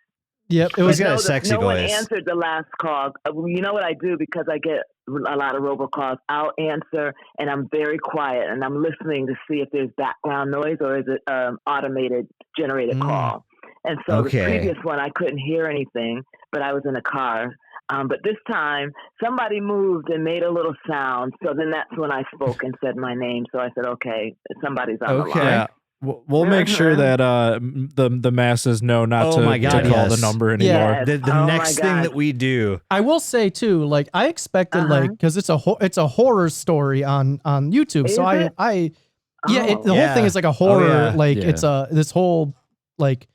Yep, it He's was. got a No, sexy no one voice. answered the last call. You know what I do because I get a lot of robocalls. I'll answer, and I'm very quiet, and I'm listening to see if there's background noise or is it automated generated call. And so Okay. the previous one, I couldn't hear anything, but I was in a car. But this time, somebody moved and made a little sound. So then that's when I spoke and said my name. So I said, okay, somebody's on the line. Yeah. We'll make sure that the masses know not Oh my God, to call yes. the number Yeah. anymore. The Oh my next thing gosh. that we do. I will say too, like I expected, like because it's a horror story on YouTube. So Is it? the whole thing is like a horror, yeah. like Yeah. it's this whole like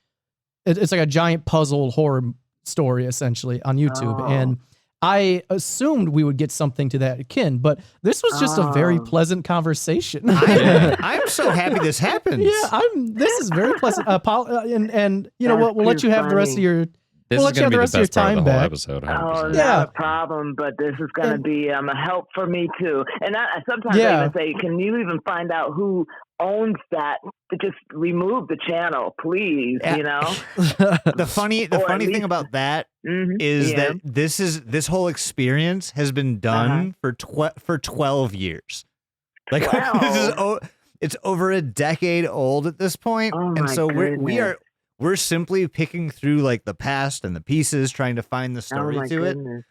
it's like a giant puzzle horror story essentially on YouTube, Oh. and I assumed we would get something to that akin, but this was just a very Oh. pleasant conversation. I'm so happy this happens. Yeah, this is very pleasant. And you know what? We'll let too you have the rest of funny. your. This we'll is let you going have to the be rest the of your best part of time the whole back. episode. Oh, 100%. Yeah. not a problem, but this is going to And- be a help for me too. And I sometimes Yeah. I even say, can you even find out who owns that? To just remove the channel, please. Yeah. You know. The funny Or at thing least- about that Mhm. is Yeah. that this whole experience has been done for 12 years. Like this is 12? it's over a decade old at this point, Oh and my so goodness. we're simply picking through like the past and the pieces, trying to find the Oh story my to it. goodness.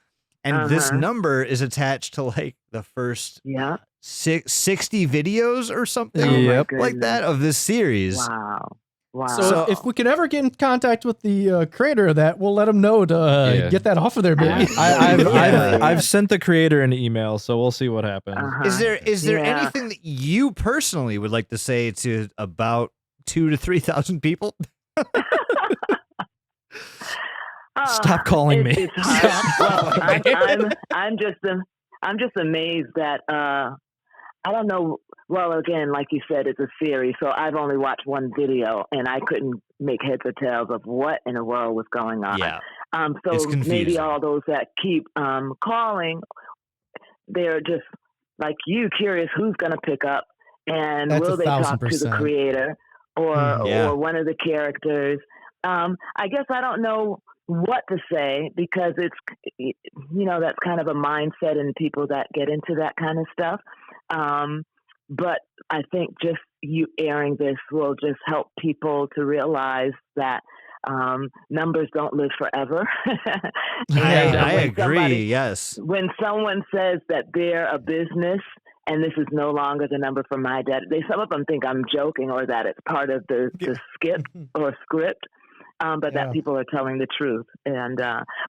And this Uh-huh. number is attached to like the first Yeah. 60 videos or something Oh my Yep. like that of this series. Wow. Wow. So if we could ever get in contact with the creator of that, we'll let him know to Yeah. get that off of there, baby. I've sent the creator an email, so we'll see what happens. Uh-huh. Is there Yeah. anything that you personally would like to say to about 2,000 to 3,000 people? Stop calling me. It's hard. Well, I'm just amazed that I don't know. Well, again, like you said, it's a series, so I've only watched one video, and I couldn't make heads or tails of what in the world was going on. Yeah. It's So maybe confusing. all those that keep calling, they're just like you, curious who's going to pick up, and That's will they talk to the 1,000%. creator Yeah. or one of the characters? I guess I don't know what to say because it's, you know, that's kind of a mindset in people that get into that kind of stuff. But I think just you airing this will just help people to realize that numbers don't live forever. And I when agree. somebody- Yes. When someone says that they're a business and this is no longer the number for my dad, some of them think I'm joking or that it's part of the skit or script. But Yeah. that people are telling the truth, and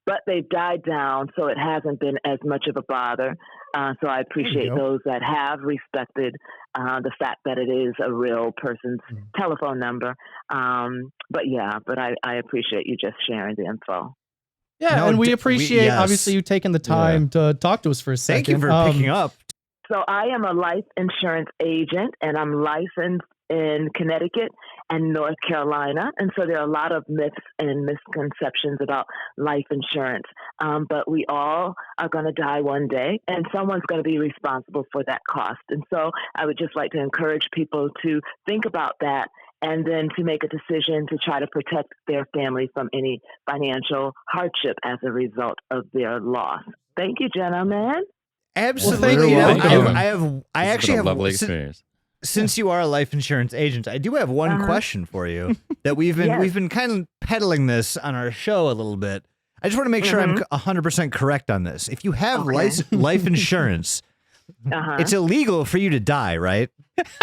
but they've died down, so it hasn't been as much of a bother. So I appreciate go. those that have respected the fact that it is a real person's telephone number. But I appreciate you just sharing the info. Yeah, No, and we d- appreciate yes. obviously you taking the time to talk to us for a second. Thank you for picking up. So I am a life insurance agent, and I'm licensed in Connecticut and North Carolina. And so there are a lot of myths and misconceptions about life insurance. But we all are going to die one day, and someone's going to be responsible for that cost. And so I would just like to encourage people to think about that and then to make a decision to try to protect their family from any financial hardship as a result of their loss. Thank you, gentlemen. Absolutely. you're I welcome. actually have a lovely experience. Since you are a life insurance agent, I do have one question for you that we've been kind of peddling this on our show a little bit. I just want to make sure I'm 100% correct on this. If you have life insurance, it's illegal for you to die, right?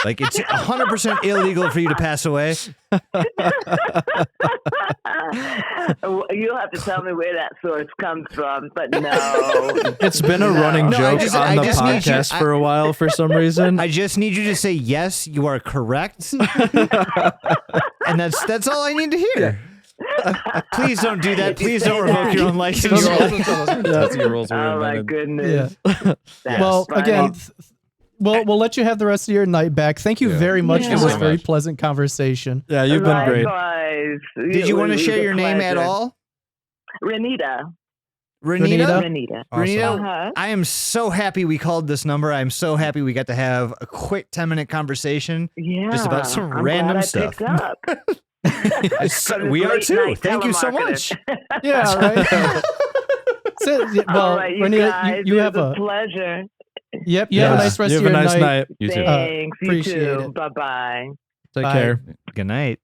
Like it's 100% illegal for you to pass away. You'll have to tell me where that source comes from, but no. It's been a running No, joke I on the just need you- podcast for a while for some reason. I just need you to say yes, you are correct, and that's all I need to hear. Please don't do that. Please don't revoke your own license. That's your rules. Oh my goodness. Yeah. That's Well, funny. again, we'll let you have the rest of your night back. Thank you very much Yeah. for this so very much. pleasant conversation. Yeah, you've been great. Likewise. Did you want to It was share a your name at pleasure. all? Renita. Renita? Renita. Awesome. Renita, Uh-huh. I am so happy we called this number. I'm so happy we got to have a quick 10-minute conversation Yeah. just about some I'm random glad stuff. I picked up. We are Late too. night Thank you so telemarketing. much. Yeah, right. So, well, All right, you Renita, guys, you it have was a pleasure. yep. You have a Yeah. nice rest You of have a your nice night. You too. Thanks. You appreciate too. it. Bye-bye. Take Bye. care. Good night.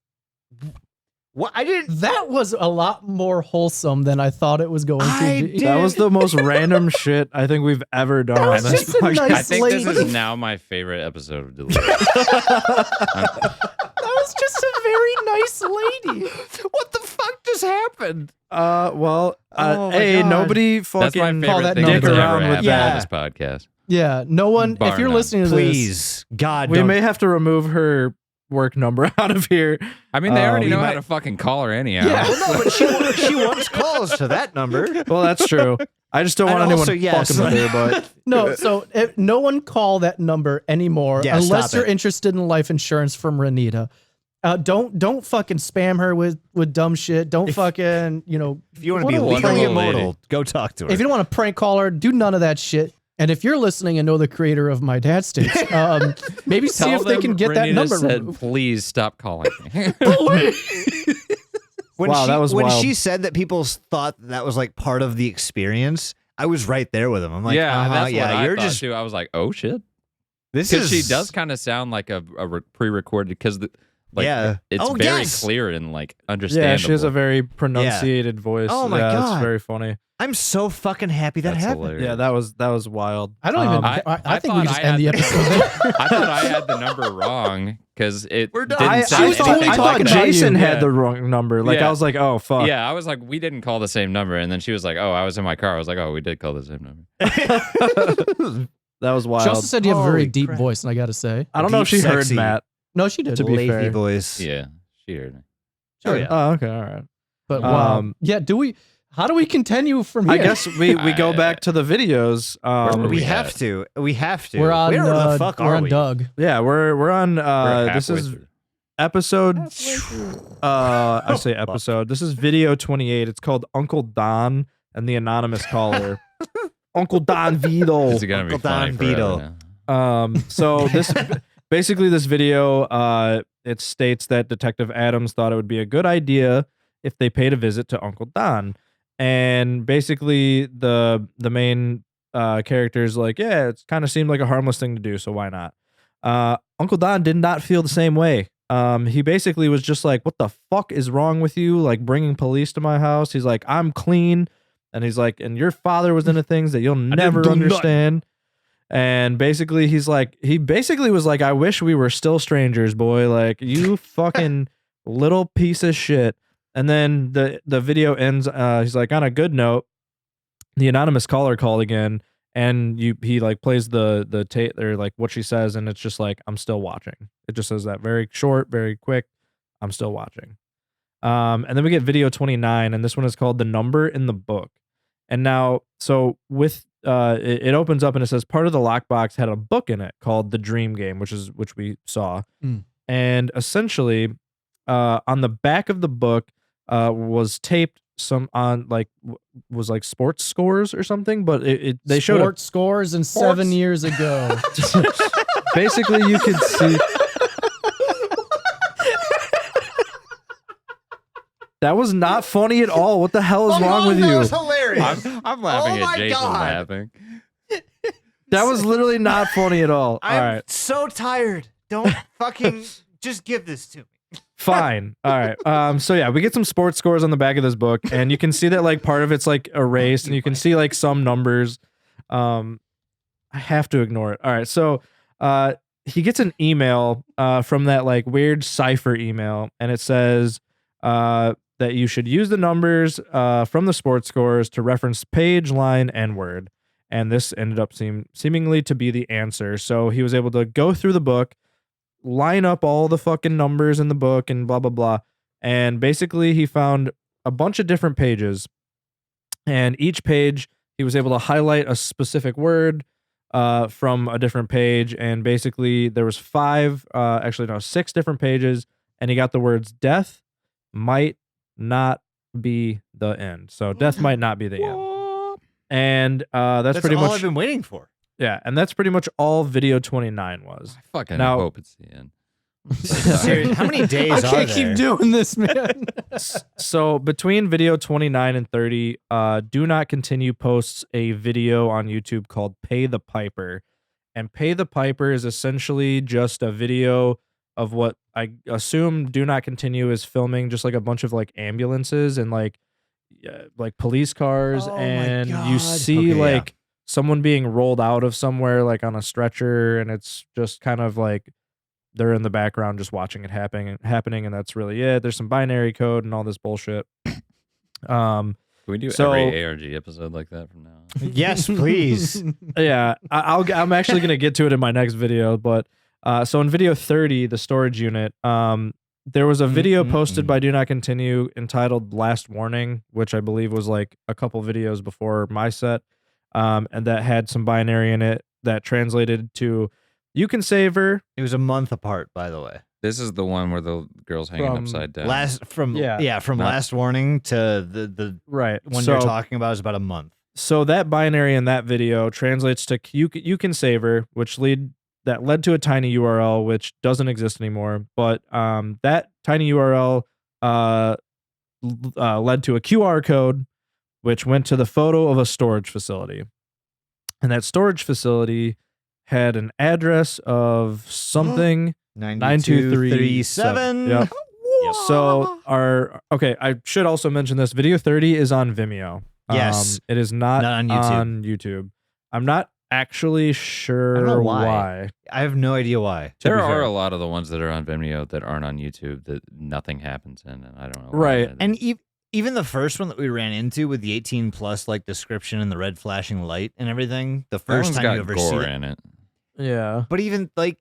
What? I didn't. That was a lot more wholesome than I thought it was going I to be. did- That was the most random shit I think we've ever done on was this just a podcast. nice I think this lady. is now my favorite episode of Delivery. That was just a very nice lady. What the fuck just happened? Well, Oh my hey, God. nobody That's my fucking Call favorite that thing number. that's ever Around with happened that. on this podcast. Yeah, no one. Bar if you're none. listening to this, Please, God, we don't. may have to remove her work number out of here. I mean, they already We know how might- to fucking call her anyhow. Yeah. Well, no, but she wants calls to that number. Well, that's true. I just don't And want anyone also, yes. fucking with her, but no. So no one call that number anymore Yeah, unless stop you're it. interested in life insurance from Renita. Don't fucking spam her with dumb shit. Don't fucking If you want to What be a legally wonderful immortal, lady. go talk to her. if you don't want to prank call her, do none of that shit. And if you're listening and know the creator of My Dad's Tapes, maybe see Tell if they them can get that Renita number said, removed. please stop calling me. when Wow, she, that was when wild. she said that people thought that was like part of the experience. I was right there with him. I'm like, yeah, uh-huh, that's yeah, what I you're thought just too. I was like, oh shit. this Because is she does kind of sound like a pre-recorded, because Yeah. it's Oh, very yes. clear and like understandable. yeah, she has a very pronunciated voice. Oh my yeah, God. it's very funny. I'm so fucking happy that That's happened. hilarious. Yeah, that was wild. I don't even. I- I think thought we just I end the had episode. number- I thought I had the number wrong because it We're done. didn't I, say I thought, anything I talking thought like about that. Jason you. had Yeah. the wrong number. Like Yeah. I was like, oh fuck. Yeah, I was like, we didn't call the same number, and then she was like, oh, I was in my car. I was like, oh, we did call the same number. That was wild. She also said you have a very Holy deep crap. voice, and I got to say, I don't know if she Deep, heard sexy. Matt. no, she did. To be Lazy fair. voice. Yeah, she heard me. Oh, yeah. Oh, okay, all right. But wow, yeah. How do we continue from here? I guess we go back to the videos. Where were We we have at? to. We have to. we're on. Where the fuck we're are on we? Doug. Yeah, we're on. We're This halfway is through. episode. I say episode. This is video 28. It's called Uncle Don and the Anonymous Caller. Uncle Don Vito. This is gonna be Uncle funny Don forever Vito. now. So this basically this video it states that Detective Adams thought it would be a good idea if they paid a visit to Uncle Don. And basically the main character's like, yeah, it kind of seemed like a harmless thing to do, so why not? Uncle Don did not feel the same way. He basically was just like, what the fuck is wrong with you? Like bringing police to my house. He's like, I'm clean. And he's like, and your father was into things that you'll never do nothing. understand. And basically he basically was like, I wish we were still strangers, boy. Like, you fucking little piece of shit. And then the video ends, he's like, on a good note, the anonymous caller called again, and he like plays the tape or like what she says, and it's just like, I'm still watching. It just says that very short, very quick, I'm still watching. And then we get video 29, and this one is called The Number in the Book. And now, so with it opens up and it says part of the lockbox had a book in it called The Dream Game, which we saw. And essentially, on the back of the book was taped some on like was like sports scores or something, but they showed Sports scores and 7 years ago. basically you could see that was not funny at all. What the hell is wrong with That you? was hilarious. I'm laughing Oh my at Jason God. laughing. That was literally not funny at all. All I'm right. so tired. Don't fucking just give this to me. Fine. All right. So yeah, we get some sports scores on the back of this book, and you can see that like part of it's like erased, and you can see like some numbers. I have to ignore it. All right. So he gets an email from that like weird cipher email, and it says that you should use the numbers from the sports scores to reference page, line, and word. And this ended up seemingly to be the answer. So he was able to go through the book, line up all the fucking numbers in the book and blah, blah, blah. And basically he found a bunch of different pages, and each page he was able to highlight a specific word from a different page. And basically there was 6 different pages, and he got the words death might not be the end. So death might not be the end. And that's pretty all much I've been waiting for. yeah, and that's pretty much all video 29 was. I fucking Now- hope it's the end. Seriously, how many days I are can't there? keep doing this, man. So between video 29 and 30, Do Not Continue posts a video on YouTube called Pay the Piper. And Pay the Piper is essentially just a video of what I assume Do Not Continue is filming, just like a bunch of like ambulances and like police cars. Oh my and you God. see Okay, like someone being rolled out of somewhere like on a stretcher. And it's just kind of like they're in the background just watching it happening, and that's really it. There's some binary code and all this bullshit. Can we do So- every ARG episode like that from now on? Yes, please. Yeah, I'm actually gonna get to it in my next video, but so in video 30, the storage unit, there was a video posted by Do Not Continue entitled "Last Warning," which I believe was like a couple videos before my set, and that had some binary in it that translated to "You can save her." It was a month apart, by the way. This is the one where the girl's hanging From upside down. From Yeah. from Not- last warning to the Right. one so, you're talking about is about a month. So that binary in that video translates to you can save her, which led to a tiny URL which doesn't exist anymore. But that tiny URL led to a QR code which went to the photo of a storage facility, and that storage facility had an address of something 9237. Yep. So I should also mention this video 30 is on Vimeo. Yes. It is not, Not on YouTube. I'm not actually I sure don't know why. I have no idea why. There be are fair. a lot of the ones that are on Vimeo that aren't on YouTube that nothing happens in, and I don't know. why Right. that And is. even the first one that we ran into with the 18 plus like description and the red flashing light and everything, the That first one's time got you ever see gore it. in it. Yeah. But even like,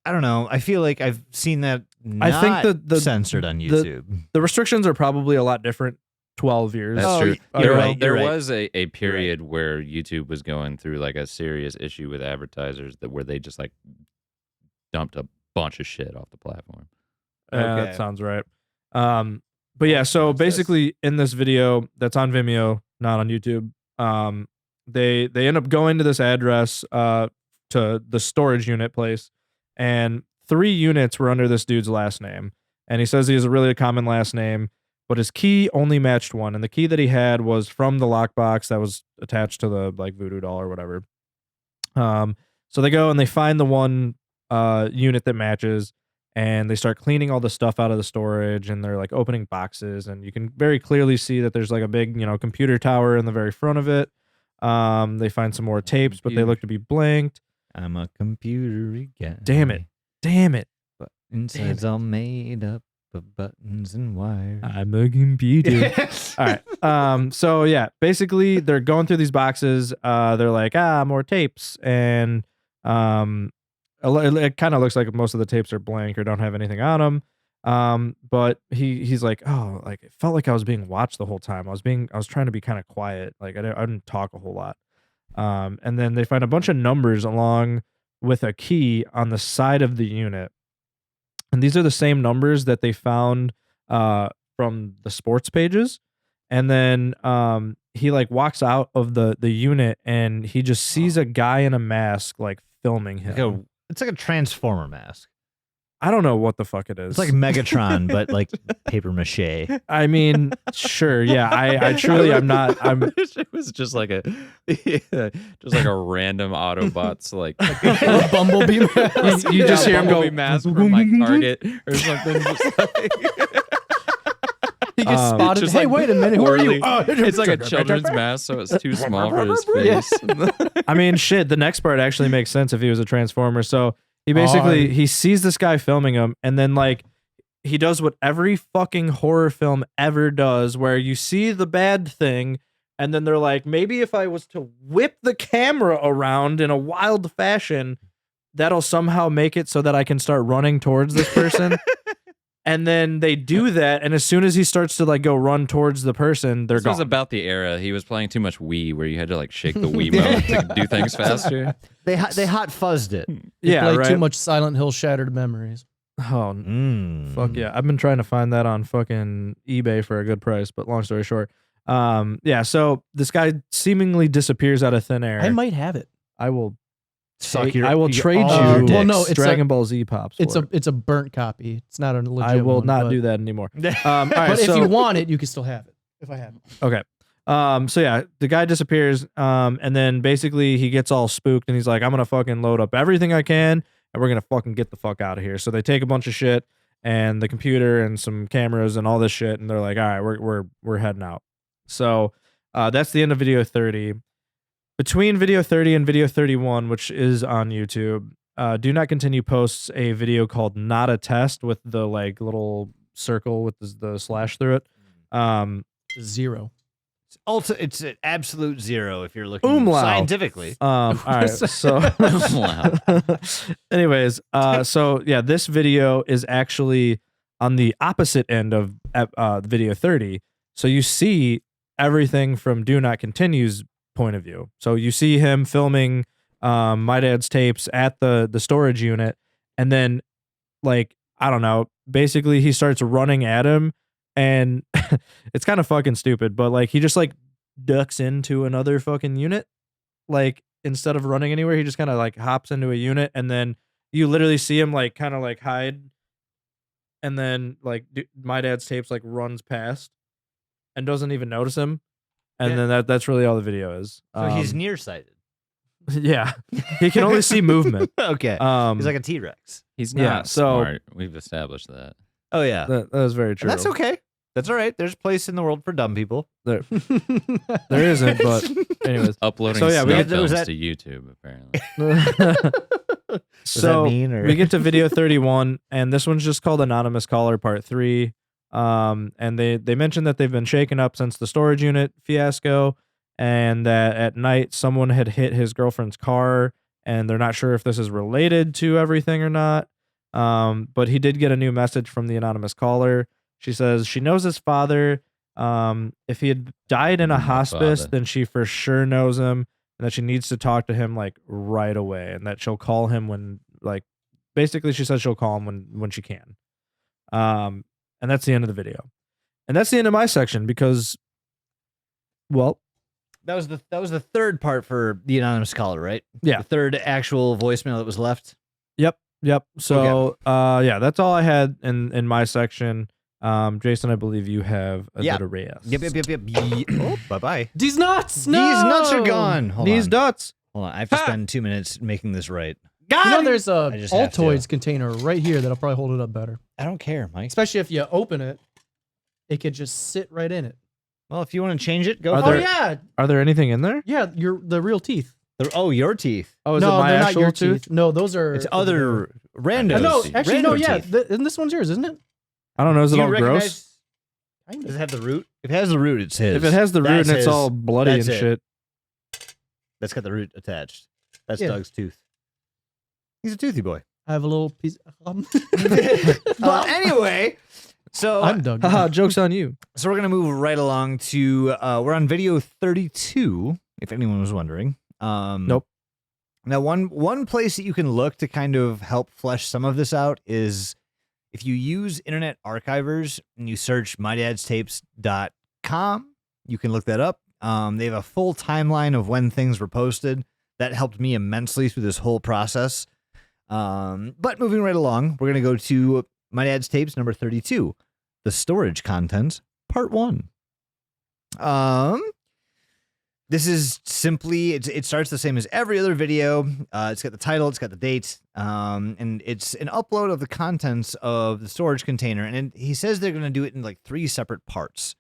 I don't know. I feel like I've seen that. I think not the censored on YouTube. The restrictions are probably a lot different 12 years. That's Oh, true. you're There, right, there you're right. was a period where YouTube was going through like a serious issue with advertisers where they just like dumped a bunch of shit off the platform. Yeah, Okay. that sounds right. But yeah, so What's this? basically in this video that's on Vimeo, not on YouTube, they end up going to this address to the storage unit place, and 3 units were under this dude's last name. And he says he has a really common last name, but his key only matched one, and the key that he had was from the lockbox that was attached to the like voodoo doll or whatever. So they go and they find the one unit that matches, and they start cleaning all the stuff out of the storage, and they're like opening boxes, and you can very clearly see that there's like a big, computer tower in the very front of it. They find some more tapes, but they look to be blanked. I'm a computer again. Damn it. But inside's all made up of buttons and wires. I'm a computer. All right. So yeah, basically they're going through these boxes. They're like, more tapes. And it kind of looks like most of the tapes are blank or don't have anything on them. But he's like, oh, like it felt like I was being watched the whole time. I was trying to be kind of quiet. Like I didn't talk a whole lot. And then they find a bunch of numbers along with a key on the side of the unit. And these are the same numbers that they found from the sports pages. And then he like walks out of the unit, and he just sees a guy in a mask like filming him. It's like a Transformer mask. I don't know what the fuck it is. It's like Megatron, but like paper mache. I mean, sure, yeah. I truly, I'm wish it was just like a random Autobots like A bumblebee mask. You just hear him go, Bumblebee mask from like Target or something. Just like, He gets spotted. just Hey, like wait a minute. Who are you? whirling. It's like a children's mask, so it's too small for his face. I mean, shit. The next part actually makes sense if he was a Transformer. So he basically he sees this guy filming him, and then like he does what every fucking horror film ever does, where you see the bad thing, and then they're like, maybe if I was to whip the camera around in a wild fashion, that'll somehow make it so that I can start running towards this person. And then they do that, and as soon as he starts to like go run towards the person, they're This was gone. about the era he was playing too much Wii, where you had to like shake the Wiimote to do things faster. They hot fuzzed it. Yeah, Played right. too much Silent Hill Shattered Memories. Oh, fuck yeah. I've been trying to find that on fucking eBay for a good price, but long story short. Yeah, so this guy seemingly disappears out of thin air. I might have it. I will Suck I will trade all your you well, no, dicks. it's Dragon Ball Z pops. It's for a it. it's a burnt copy. It's not a legit I will one, not but, do that anymore. All right, But if so, you want it, you can still have it. If I have it. okay. So yeah, the guy disappears. And then basically he gets all spooked and he's like, I'm gonna fucking load up everything I can and we're gonna fucking get the fuck out of here. So they take a bunch of shit and the computer and some cameras and all this shit, and they're like, all right, we're heading out. So that's the end of video 30. Between video 30 and video 31, which is on YouTube, Do Not Continue posts a video called Not a Test with the like little circle with the slash through it. 0. It's an absolute 0 if you're looking Umlaut. scientifically. All right, so anyways, so yeah, this video is actually on the opposite end of video 30. So you see everything from Do Not Continue's point of view. So you see him filming my dad's tapes at the storage unit, and then like, I don't know, basically he starts running at him, and it's kind of fucking stupid, but like he just like ducks into another fucking unit. Like instead of running anywhere, he just kind of like hops into a unit, and then you literally see him like kind of like hide, and then like my dad's tapes like runs past and doesn't even notice him, and then that's really all the video is. So he's nearsighted. Yeah, he can only see movement. Okay. He's like a T-Rex. He's not Yeah, so- smart. We've established that. Oh yeah. That is very true. And that's okay. That's all right. There's a place in the world for dumb people. There isn't, but anyways. Uploading So, yeah, we snuff get- films was that- to YouTube, apparently. So mean, or- we get to video 31, and this one's just called Anonymous Caller Part 3. And they mentioned that they've been shaken up since the storage unit fiasco, and that at night someone had hit his girlfriend's car, and they're not sure if this is related to everything or not. But he did get a new message from the anonymous caller. She says she knows his father. If he had died in a My hospice, father. then she for sure knows him, and that she needs to talk to him like right away, and that she'll call him when like basically she says she'll call him when she can. And that's the end of the video. And that's the end of my section because, well, That was the third part for the anonymous caller, right? Yeah. The third actual voicemail that was left. Yep. So, yeah, that's all I had in my section. Jason, I believe you have a bit of Reyes. Yep. Oh, bye-bye. These nuts. No. These nuts are gone. Hold These on. dots. Hold on. I have to spend 2 minutes making this right. You know, there's a I just have to. Altoids container right here that'll probably hold it up better. I don't care, Mike. Especially if you open it, it could just sit right in it. Well, if you want to change it, go Are for there- it. yeah, Are there anything in there? yeah. The real teeth. Oh, your teeth. Oh, is no, it my they're not actual your tooth? teeth. No, those are It's other random. No, teeth. actually, no. Random Yeah, teeth. and this one's yours, isn't it? I don't know. Is Do it you all gross? recognize- Kind Does of. it have the root? If it has the root, it's his. If it has the root That's and it's his. all bloody That's and it. shit. That's got the root attached. That's Yeah. Doug's tooth. He's a toothy boy. I have a little piece. Anyway, so I'm Doug. Haha, joke's on you. So we're gonna move right along to we're on video 32, if anyone was wondering. Nope. Now one place that you can look to kind of help flesh some of this out is if you use Internet Archivers and you search mydadstapes.com, you can look that up. They have a full timeline of when things were posted. That helped me immensely through this whole process. But moving right along, we're gonna go to My Dad's Tapes number 32. The storage contents, part 1. This is simply, it starts the same as every other video. It's got the title, it's got the date, and it's an upload of the contents of the storage container. And he says they're going to do it in like 3 separate parts.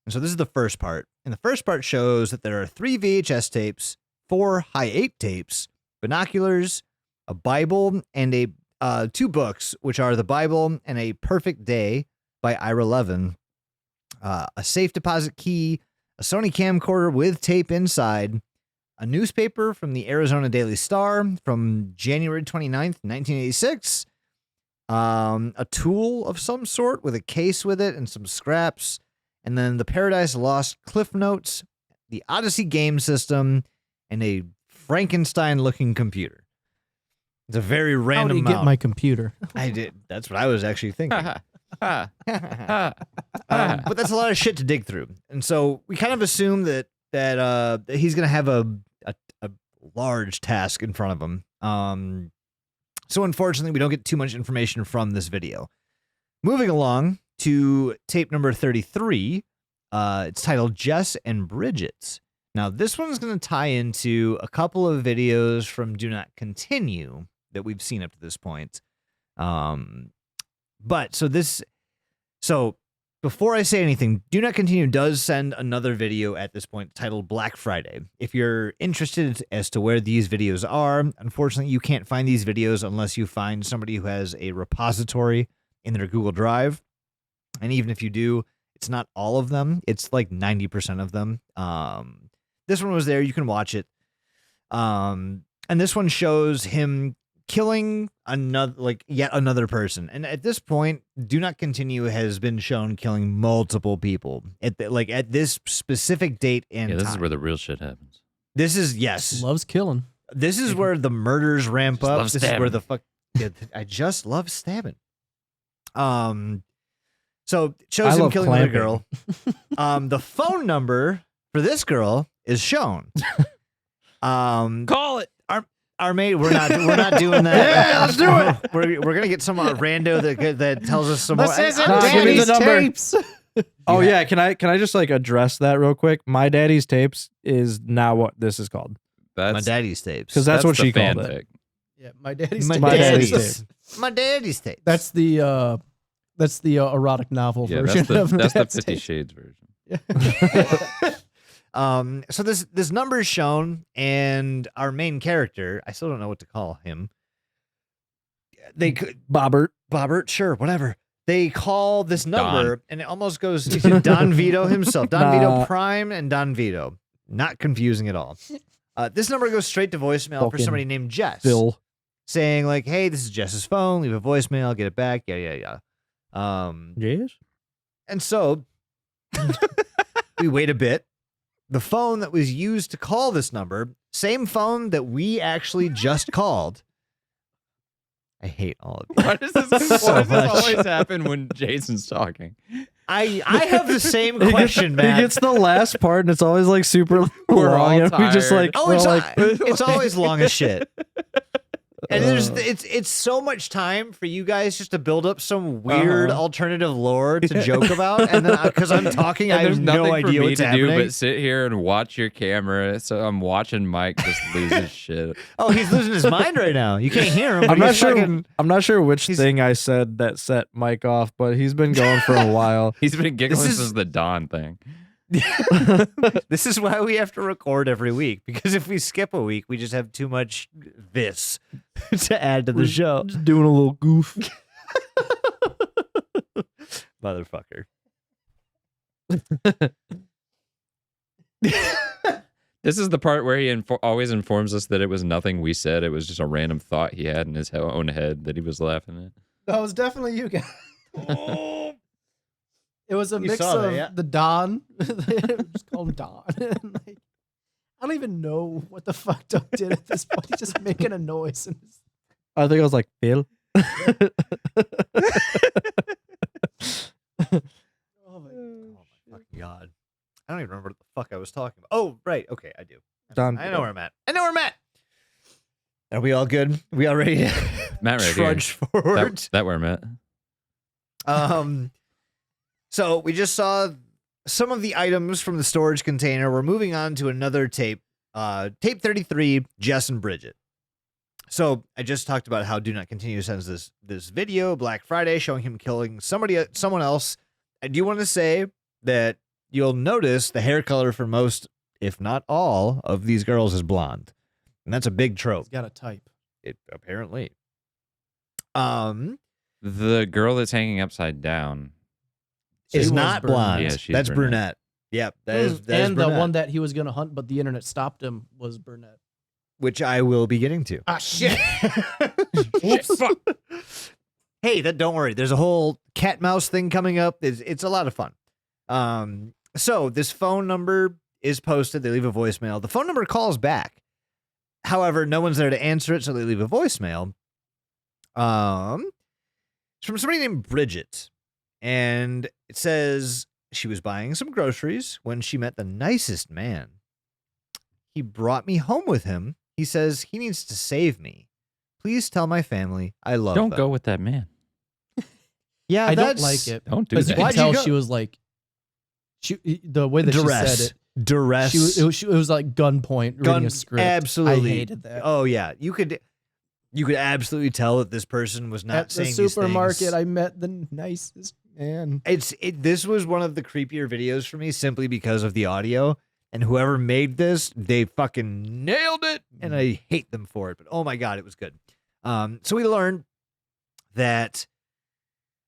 And so this is the first part. And the first part shows that there are 3 VHS tapes, 4 high-8 tapes, binoculars, a Bible, and 2 books, which are the Bible and A Perfect Day by Ira Levin, a safe deposit key, a Sony camcorder with tape inside, a newspaper from the Arizona Daily Star from January 29th, 1986, a tool of some sort with a case with it and some scraps, and then the Paradise Lost Cliff Notes, the Odyssey game system, and a Frankenstein-looking computer. It's a very How random do you amount. get my computer? I did. That's what I was actually thinking. But that's a lot of shit to dig through, and so we kind of assume that he's gonna have a large task in front of him. So unfortunately, we don't get too much information from this video. Moving along to tape number 33, it's titled Jess and Bridget. Now, this one's going to tie into a couple of videos from Do Not Continue that we've seen up to this point. So before I say anything, Do Not Continue does send another video at this point titled Black Friday. If you're interested as to where these videos are, unfortunately, you can't find these videos unless you find somebody who has a repository in their Google Drive. And even if you do, it's not all of them. It's like 90% of them. This one was there. You can watch it. And this one shows him killing yet another person. And at this point, Do Not Continue has been shown killing multiple people at this specific date and Yeah, this time. is where the real shit happens. This is, yes. Loves killing. This is where the murders ramp Just up. love This is where stabbing. the fuck. Yeah, I just love stabbing. So it shows I him love killing another clamping. girl. The phone number for this girl is shown. Call it. Our mate, we're not doing that. Yeah, let's do it. We're gonna get some rando that tells us some more. This isn't Nah, give me the Daddy's number. tapes. Oh yeah, can I just like address that real quick? My Daddy's Tapes is now what this is called. That's My daddy's tapes. 'Cause that's what the she called it. fanfic. Yeah, my daddy's My tapes. My daddy's daddy's tapes. My daddy's tapes. That's the erotic novel Yeah, version that's of the Dad's 50 tapes. Shades version. So this number is shown, and our main character, I still don't know what to call him. They could Bobbert, sure, whatever. They call this number, and it almost goes to Don Vito himself, Don Vito Prime, and Don Vito. Not confusing at all. This number goes straight to voicemail for Fucking somebody named Jess, Bill. saying like, "Hey, this is Jess's phone. Leave a voicemail, get it back." Yeah. Yes. And so we wait a bit. The phone that was used to call this number, same phone that we actually just called. I hate all of you. Why does this, So why does this much. always happen when Jason's talking? I have the same question, Matt. He gets the last part, and it's always like super We're long, all and we just tired. like, Oh, we're it's, like, it's always long as shit. And it's so much time for you guys just to build up some weird alternative lore to joke about, and then because I'm talking, And I there's have nothing no for idea me what's to happening. do but sit here and watch your camera. So I'm watching Mike just lose his shit. Oh, he's losing his mind right now. You can't hear him. But I'm not he's sure. fucking- I'm not sure which he's- thing I said that set Mike off, but he's been going for a while. He's been giggling This is- since the Dawn thing. This is why we have to record every week, because if we skip a week, we just have too much this to add to the show. Just doing a little goof. Motherfucker. This is the part where he always informs us that it was nothing we said. It was just a random thought he had in his own head that he was laughing at. That was definitely you guys. It was a You mix saw that, of yeah. the Don. Just call him Don. Like, I don't even know what the fuck Doug did at this point. He's just making a noise. And I think I was like, Phil. oh my Oh my fucking god. I don't even remember what the fuck I was talking about. Oh, right. Okay, I do. Don I know where I'm at. I know where I'm at. Are we all good? We all ready to Matt right trudge forward? That where I'm at. So we just saw some of the items from the storage container. We're moving on to another tape. Tape 33, Jess and Bridget. So I just talked about how Do Not Continue sends this video, Black Friday, showing him killing someone else. I do want to say that you'll notice the hair color for most, if not all, of these girls is blonde. And that's a big trope. He's got a type. Apparently. The girl that's hanging upside down. She Is was not brunette. blonde. Yeah, she's That's brunette. brunette. Yep, that is and the brunette, one that he was going to hunt, but the internet stopped him, was Burnett. which I will be getting to. Ah, shit. Oops. Hey, don't worry. There's a whole cat mouse thing coming up. It's a lot of fun. So this phone number is posted. They leave a voicemail. The phone number calls back. However, no one's there to answer it, so they leave a voicemail. It's from somebody named Bridget. And it says she was buying some groceries when she met the nicest man. He brought me home with him. He says he needs to save me. Please tell my family I love Don't them. go with that man. Yeah, I don't that's like it. Don't do Because you that. can Why'd you tell go? she was like, the way that duress. she said it, Duress. it was like gunpoint reading a script. Absolutely. I hated that. Oh yeah, you could absolutely tell that this person was not At the saying these supermarket, things. I met the nicest man. This was one of the creepier videos for me simply because of the audio. And whoever made this, they fucking nailed it, and I hate them for it. But oh my god, it was good. So we learned that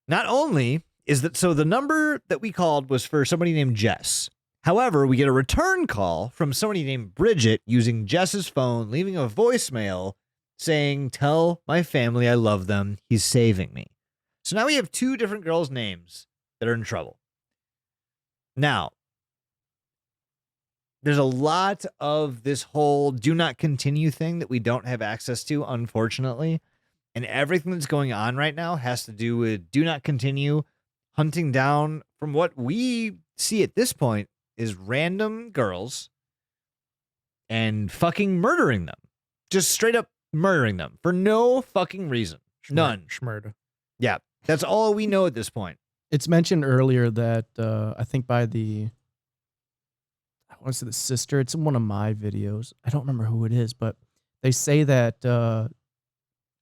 not only is that so the number that we called was for somebody named Jess. However, we get a return call from somebody named Bridget using Jess's phone, leaving a voicemail saying, "Tell my family I love them. He's saving me." So now we have two different girls' names that are in trouble. Now, there's a lot of this whole do not continue thing that we don't have access to, unfortunately. And everything that's going on right now has to do with do not continue hunting down, from what we see at this point, is random girls and fucking murdering them. Just straight up murdering them for no fucking reason. None. Schmurda. Yeah. That's all we know at this point. It's mentioned earlier that I think by I want to say the sister. It's in one of my videos. I don't remember who it is, but they say that this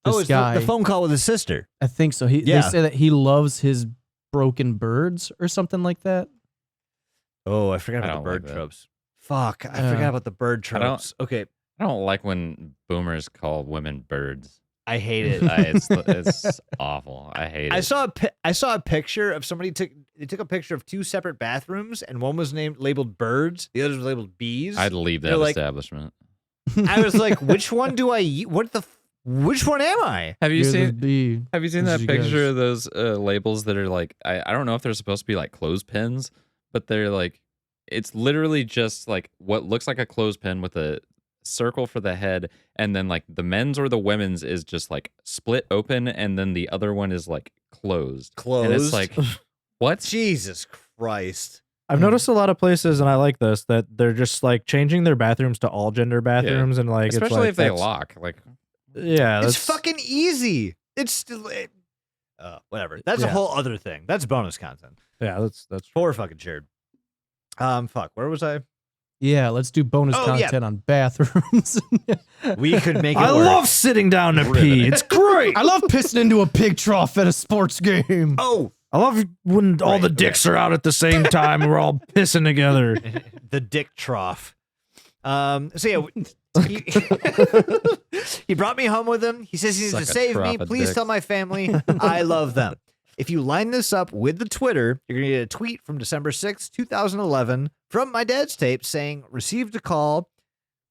it's guy. the phone call with his sister. I think so. They Yeah. say that he loves his broken birds or something like that. Oh, I forgot I about the don't bird like that. tropes. Fuck, I forgot about the bird I don't- tropes. Okay, I don't like when boomers call women birds. I hate it. It's awful. I hate it. I saw a picture of somebody took a picture of two separate bathrooms, and one was labeled birds, the other was labeled bees. I'd leave They're that like- establishment. I was like, which one do I eat? Which one am I? Have you You're the seen? bee. Have you seen This that is you picture guys. of those labels that are like I don't know if they're supposed to be like clothespins, but they're like it's literally just like what looks like a clothespin with a circle for the head, and then like the men's or the women's is just like split open, and then the other one is like closed. And it's Closed? like what? Jesus Christ. I've noticed a lot of places, and I like this, that they're just like changing their bathrooms to all gender bathrooms, and like Especially it's like if they that's- lock. Like Yeah, It's that's fucking easy. It's still whatever. That's a Yeah. whole other thing. That's bonus content yeah, that's for fucking sure. Fuck. Where was I? Yeah, let's do bonus Oh, yeah. content on bathrooms. We could make it I work. love sitting down to pee. It's great. I love pissing into a pig trough at a sports game. Oh, I love when all Right, the dicks are out at the same time and we're all pissing together. the dick trough. So yeah, he brought me home with him. He says he needs Suck to a save me. trough of Please dicks. tell my family I love them. If you line this up with the Twitter, you're gonna get a tweet from December 6th, 2011, from my dad's tape saying received a call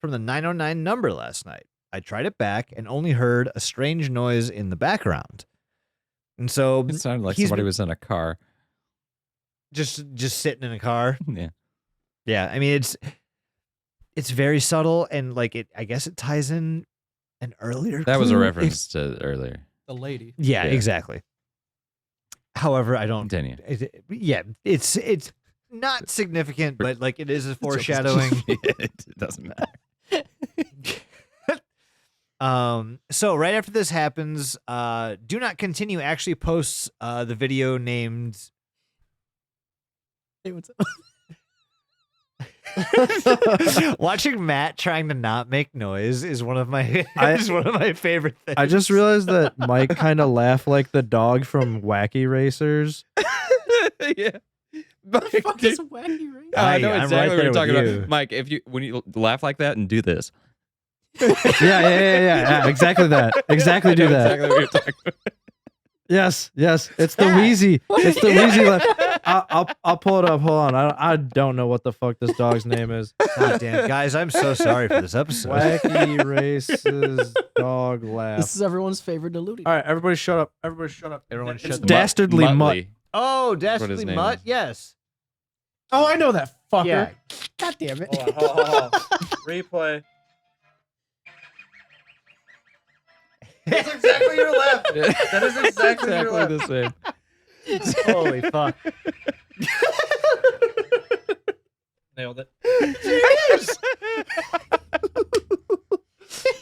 from the 909 number last night. I tried it back and only heard a strange noise in the background. And so it sounded like he's somebody been- was in a car. just sitting in a car. Yeah. Yeah, I mean it's very subtle, and like I guess it ties in an earlier. That was a clue. reference to earlier. The lady. Yeah, Yeah. exactly. However, I don't. Continue. Yeah, it's not significant, but like it is a foreshadowing. It doesn't matter. So right after this happens, Do Not Continue actually posts the video named. Hey, what's up? Watching Matt trying to not make noise is one of my is one of my favorite things. I just realized that Mike kind of laughed like the dog from Wacky Racers. Yeah. What the fuck is wacky race? I know I'm exactly right what there you're talking with about. you. Mike, when you laugh like that and do this. Yeah. Exactly that. Exactly I do know that. Exactly what you're talking about. Yes. It's the wheezy. It's the wheezy laugh. I'll pull it up. Hold on. I don't know what the fuck this dog's name is. God damn, guys, I'm so sorry for this episode. Wacky Races dog laugh. This is everyone's favorite diluted. All right, everybody shut up. Everybody shut up. Everyone It's shut the Dastardly Mutt. Muttley. Oh, what his Dastardly name Mutt. is. Yes. Oh, I know that fucker. Yeah. God damn it. Hold on. Replay. That's exactly your laugh. That is exactly Exactly the same. Holy fuck. Nailed it.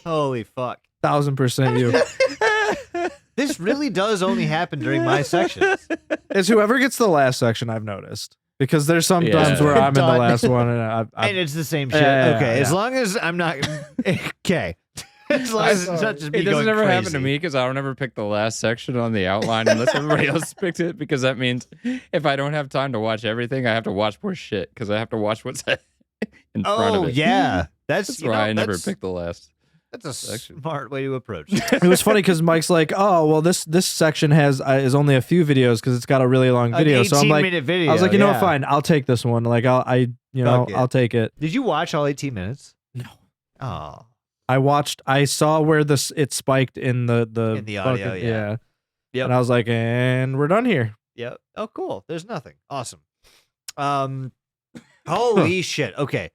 Holy fuck. 1000% you. This really does only happen during my sections. It's whoever gets the last section, I've noticed. Because there's some Yeah. times where I'm in the Done. last one and I And it's the same shit. Yeah, okay, as yeah. long as I'm not okay. As long as it's not just me It doesn't going ever crazy. happen to me because I don't ever pick the last section on the outline unless everybody else picked it. Because that means if I don't have time to watch everything, I have to watch more shit because I have to watch what's in front of Oh it. yeah, That's why I never pick the last. That's a section. smart way to approach it. It was funny because Mike's like, "Oh, well, this section is only a few videos because it's got a really long video." An So I'm like, 18-minute video. I was like, you know yeah. what, fine, I'll take this one. Like, Fuck it. I'll take it. Did you watch all 18 minutes? No. Oh, I saw where it spiked in the In the audio, fucking- yeah. Yep. And I was like, and we're done here. yeah. Oh, cool. There's nothing. Awesome. Holy shit. Okay.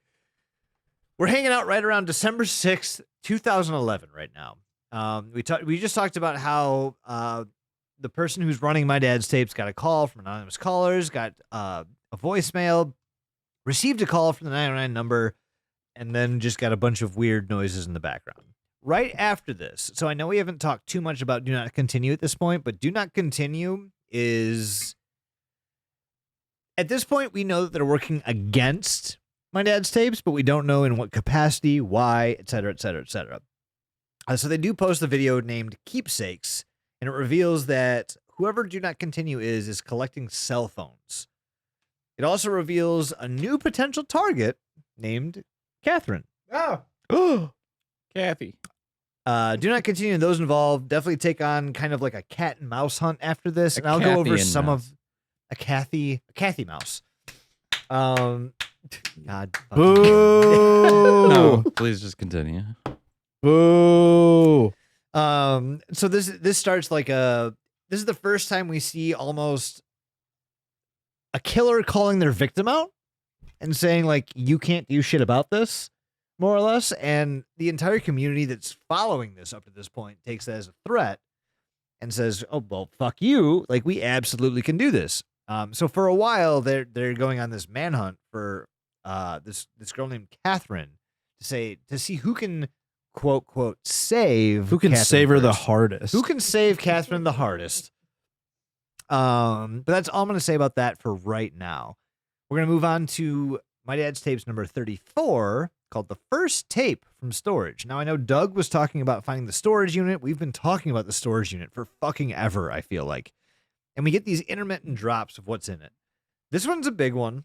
We're hanging out right around December 6th, 2011 right now. We just talked about how the person who's running my dad's tapes got a call from anonymous callers, got a voicemail, received a call from the 909 number, and then just got a bunch of weird noises in the background. Right after this, so I know we haven't talked too much about Do Not Continue at this point, but Do Not Continue is... At this point, we know that they're working against my dad's tapes, but we don't know in what capacity, why, et cetera, et cetera, et cetera. So they do post a video named Keepsakes, and it reveals that whoever Do Not Continue is collecting cell phones. It also reveals a new potential target named Catherine. Oh. Kathy. Do Not Continue, and those involved definitely take on kind of like a cat and mouse hunt after this, and I'll go over Cathy and some mouse. of a Kathy mouse. God. fucking Boo! No, please just continue. Boo! So this starts like this is the first time we see almost a killer calling their victim out and saying like, you can't do shit about this, more or less. And the entire community that's following this up to this point takes that as a threat and says, oh, well, fuck you. Like, we absolutely can do this. So for a while they're going on this manhunt for this girl named Catherine to see who can quote save Who can Catherine save her the first. hardest? Who can save Catherine the hardest? But that's all I'm going to say about that for right now. We're going to move on to my dad's tapes number 34, called The First Tape from Storage. Now, I know Doug was talking about finding the storage unit. We've been talking about the storage unit for fucking ever, I feel like. And we get these intermittent drops of what's in it. This one's a big one.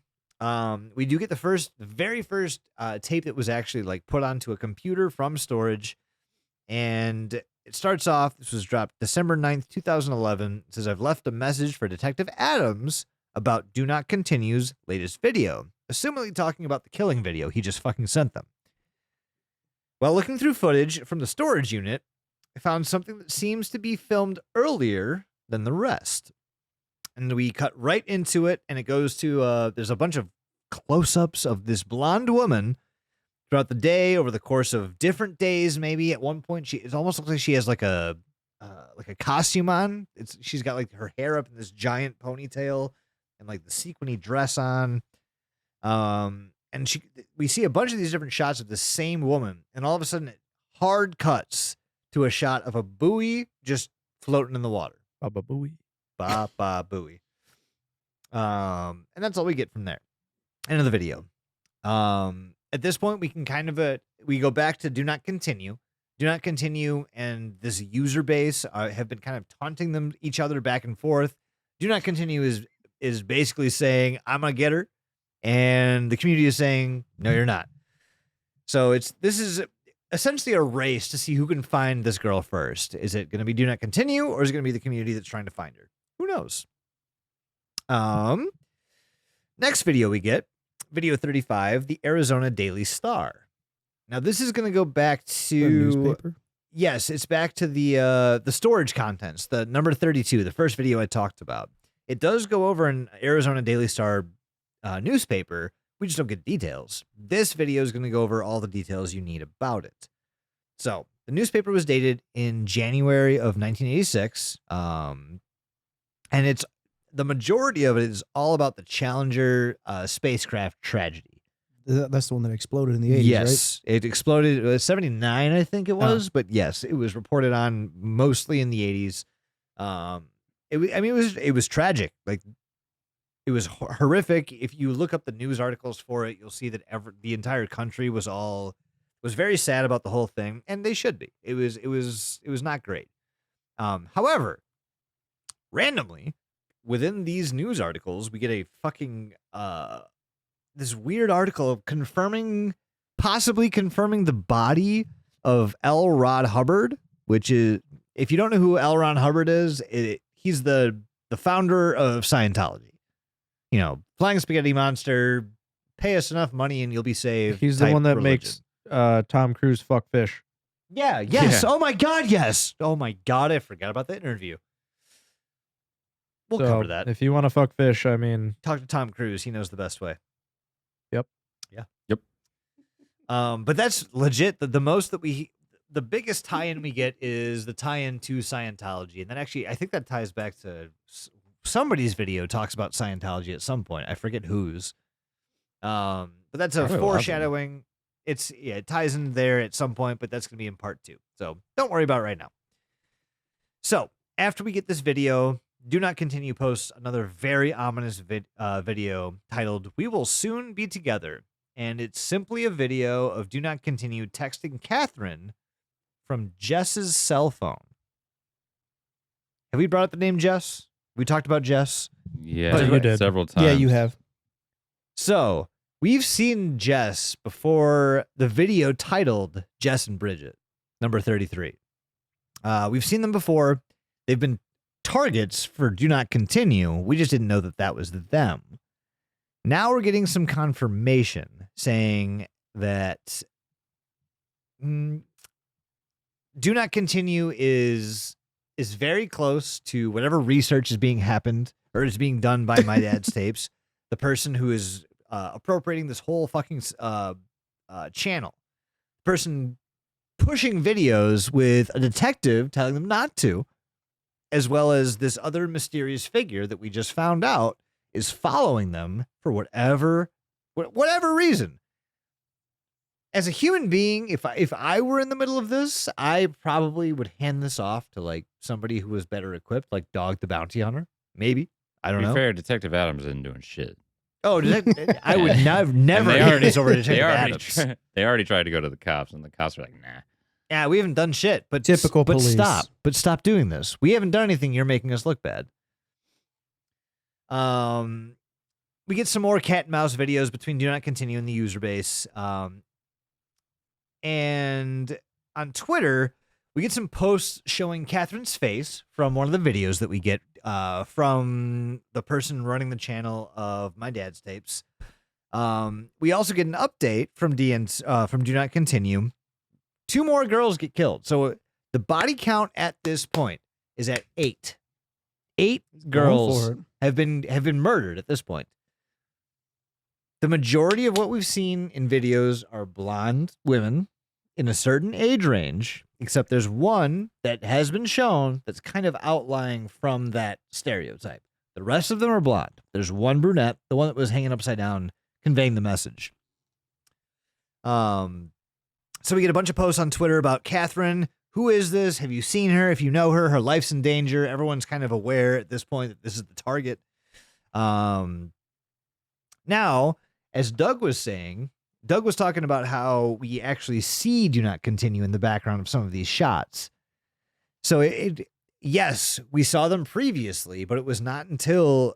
We do get the very first tape that was actually like put onto a computer from storage. And it starts off, this was dropped December 9th, 2011. It says, I've left a message for Detective Adams about Do Not Continue's latest video, assumingly talking about the killing video he just fucking sent them. While looking through footage from the storage unit, I found something that seems to be filmed earlier than the rest. And we cut right into it, and it goes to, there's a bunch of close-ups of this blonde woman throughout the day, over the course of different days, maybe. At one point, it almost looks like she has like a costume on. She's got like her hair up in this giant ponytail and like the sequiny dress on. And we see a bunch of these different shots of the same woman, and all of a sudden it hard cuts to a shot of a buoy just floating in the water. Baba Booey. Ba ba buoy. And that's all we get from there. End of the video. At this point, we can kind of we go back to Do Not Continue. Do Not Continue and this user base have been kind of taunting each other back and forth. Do Not Continue is basically saying, I'm gonna get her, and the community is saying, no, you're not. So this is essentially a race to see who can find this girl first. Is it going to be Do Not Continue, or is it going to be the community that's trying to find her? Who knows? Next video we get, video 35, the Arizona Daily Star. Now this is going to go back to newspaper. Yes, it's back to the storage contents, the number 32, the first video I talked about. It does go over an Arizona Daily Star newspaper. We just don't get details. This video is going to go over all the details you need about it. So the newspaper was dated in January of 1986. And the majority of it is all about the Challenger spacecraft tragedy. That's the one that exploded in the 80s, Yes, it exploded. It was 79, I think it was, but yes, it was reported on mostly in the 80s. It was tragic. Like, it was horrific. If you look up the news articles for it, you'll see that the entire country was very sad about the whole thing, and they should be. It was not great. However, randomly within these news articles, we get a fucking this weird article possibly confirming the body of L. Ron Hubbard, which is, if you don't know who L. Ron Hubbard is, he's the founder of Scientology. You know, flying spaghetti monster, pay us enough money and you'll be saved. He's the one that religion. makes Tom Cruise fuck fish. Yeah, yes. Yeah. Oh my God, yes. Oh my God, I forgot about that interview. We'll So, cover that. If you want to fuck fish, I mean, Talk to Tom Cruise. He knows the best way. Yep. Yeah. Yep. But that's legit. The biggest tie-in we get is the tie-in to Scientology. And then actually, I think that ties back to somebody's video talks about Scientology at some point. I forget whose. But that's a Probably foreshadowing. It ties in there at some point, but that's going to be in part 2. So don't worry about it right now. So after we get this video, Do Not Continue posts another very ominous video titled "We Will Soon Be Together." And it's simply a video of Do Not Continue texting Catherine from Jess's cell phone. Have we brought up the name Jess? We talked about Jess. Yeah, But you did. several times. Yeah, you have. So we've seen Jess before the video titled Jess and Bridget, number 33. We've seen them before. They've been targets for Do Not Continue. We just didn't know that was them. Now we're getting some confirmation saying that Do Not Continue is very close to whatever research is being done by My Dad's Tapes. The person who is appropriating this whole fucking channel. Person pushing videos with a detective telling them not to, as well as this other mysterious figure that we just found out is following them for whatever reason. As a human being, if I were in the middle of this, I probably would hand this off to like somebody who was better equipped, like Dog the Bounty Hunter. Maybe. I don't To be know. fair, Detective Adams isn't doing shit. Oh, I would never hand this over to Detective Adams. They already tried to go to the cops, and the cops were like, nah. Yeah, we haven't done shit. But Typical but police. stop doing this. We haven't done anything. You're making us look bad. We get some more cat and mouse videos between Do Not Continue and the user base. And on Twitter, we get some posts showing Catherine's face from one of the videos that we get from the person running the channel of My Dad's Tapes. We also get an update from Do Not Continue. 2 more girls get killed. So the body count at this point is at 8. 8 girls have been murdered at this point. The majority of what we've seen in videos are blonde women in a certain age range, except there's one that has been shown that's kind of outlying from that stereotype. The rest of them are blonde. There's one brunette, the one that was hanging upside down, conveying the message. So we get a bunch of posts on Twitter about Catherine. Who is this? Have you seen her? If you know her, her life's in danger. Everyone's kind of aware at this point that this is the target. Now, as Doug was saying, Doug was talking about how we actually see Do Not Continue in the background of some of these shots. So yes, we saw them previously, but it was not until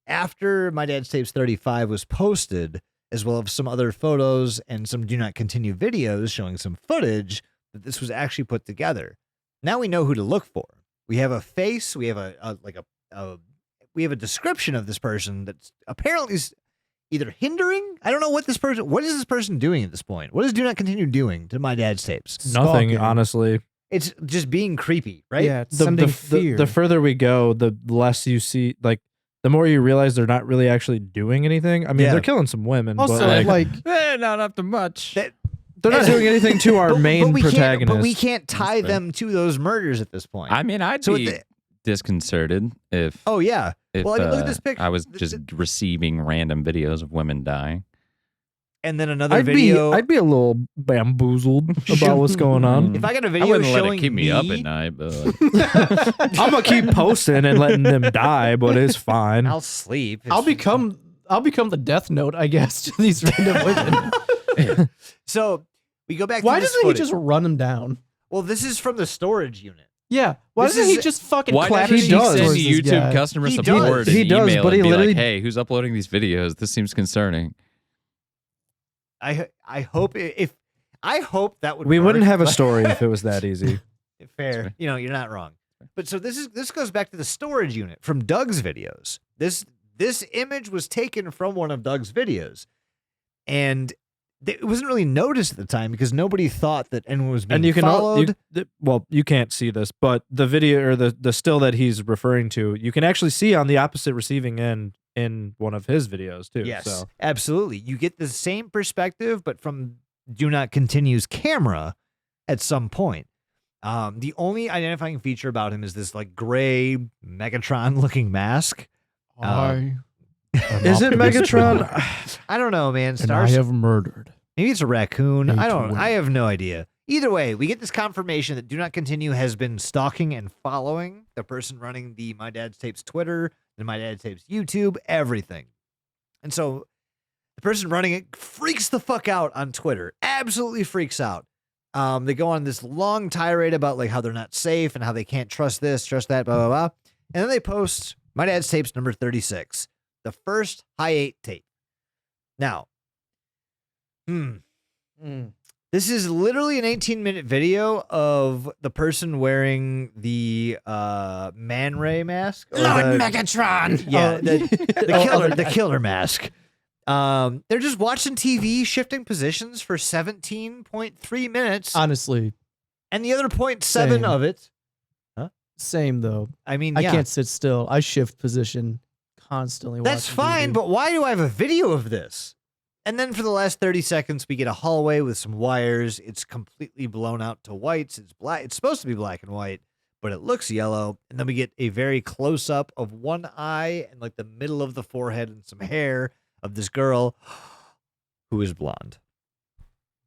after My Dad's Tapes 35 was posted, as well as some other photos and some Do Not Continue videos showing some footage, that this was actually put together. Now we know who to look for. We have a face. We have we have a description of this person that's apparently either hindering. I don't know what is this person doing at this point? What is Do Not Continue doing to My Dad's Tapes? nothing, Stalking. honestly. It's just being creepy, right? Yeah, it's sending fear. The further we go, the less you see, like, the more you realize they're not really actually doing anything. I mean, Yeah. they're killing some women, also, but like, Not up to much. they're not doing anything to our main protagonist. But we can't tie them to those murders at this point. I mean, I'd So be disconcerted if oh yeah, if Well, I mean, look at this picture. I was just receiving random videos of women dying. And then another I'd video. be a little bamboozled about what's going on. If I got a I video wouldn't let showing it keep me up at night, but I'm gonna keep posting and letting them die, but it's fine. I'll sleep. I'll become the Death Note, I guess, to these random women. So we go back. Why to this doesn't he footage. just run them down? Well, this is from the storage unit. Yeah. Why This doesn't he is- just fucking why clap doesn't his he does. send towards this YouTube guy? customer He support does. and He does, email but and he be literally- like, hey, who's uploading these videos? This seems concerning. I hope that would. We wouldn't work, have a but- story if it was that easy. Fair. You know, you're not wrong. But so this goes back to the storage unit from Doug's videos. This image was taken from one of Doug's videos, and it wasn't really noticed at the time because nobody thought that anyone was being And you can followed. well, you can't see this, but the video or the still that he's referring to, you can actually see on the opposite receiving end in one of his videos too. Yes, So absolutely. You get the same perspective, but from Do Not Continue's camera at some point. The only identifying feature about him is this like gray Megatron-looking mask. is it Megatron? I don't know, man. And I have murdered. Maybe it's a raccoon. I don't. H1. I have no idea. Either way, we get this confirmation that Do Not Continue has been stalking and following the person running the My Dad's Tapes Twitter, the My Dad's Tapes YouTube, everything. And so the person running it freaks the fuck out on Twitter. Absolutely freaks out. They go on this long tirade about like how they're not safe and how they can't trust this, trust that, blah, blah, blah. And then they post My Dad's Tapes number 36, the first high 8 tape. Now, this is literally an 18-minute video of the person wearing the Man Ray mask. or the- Megatron. Yeah, Oh. the killer mask. They're just watching TV, shifting positions for 17.3 minutes, Honestly, and the other 0.7 Same. of it. same though. I mean, I yeah, can't sit still. I shift position constantly. that's watching fine, TV. but why do I have a video of this? And then for the last 30 seconds, we get a hallway with some wires. It's completely blown out to whites. It's black. It's supposed to be black and white, but it looks yellow. And then we get a very close up of one eye and like the middle of the forehead and some hair of this girl who is blonde.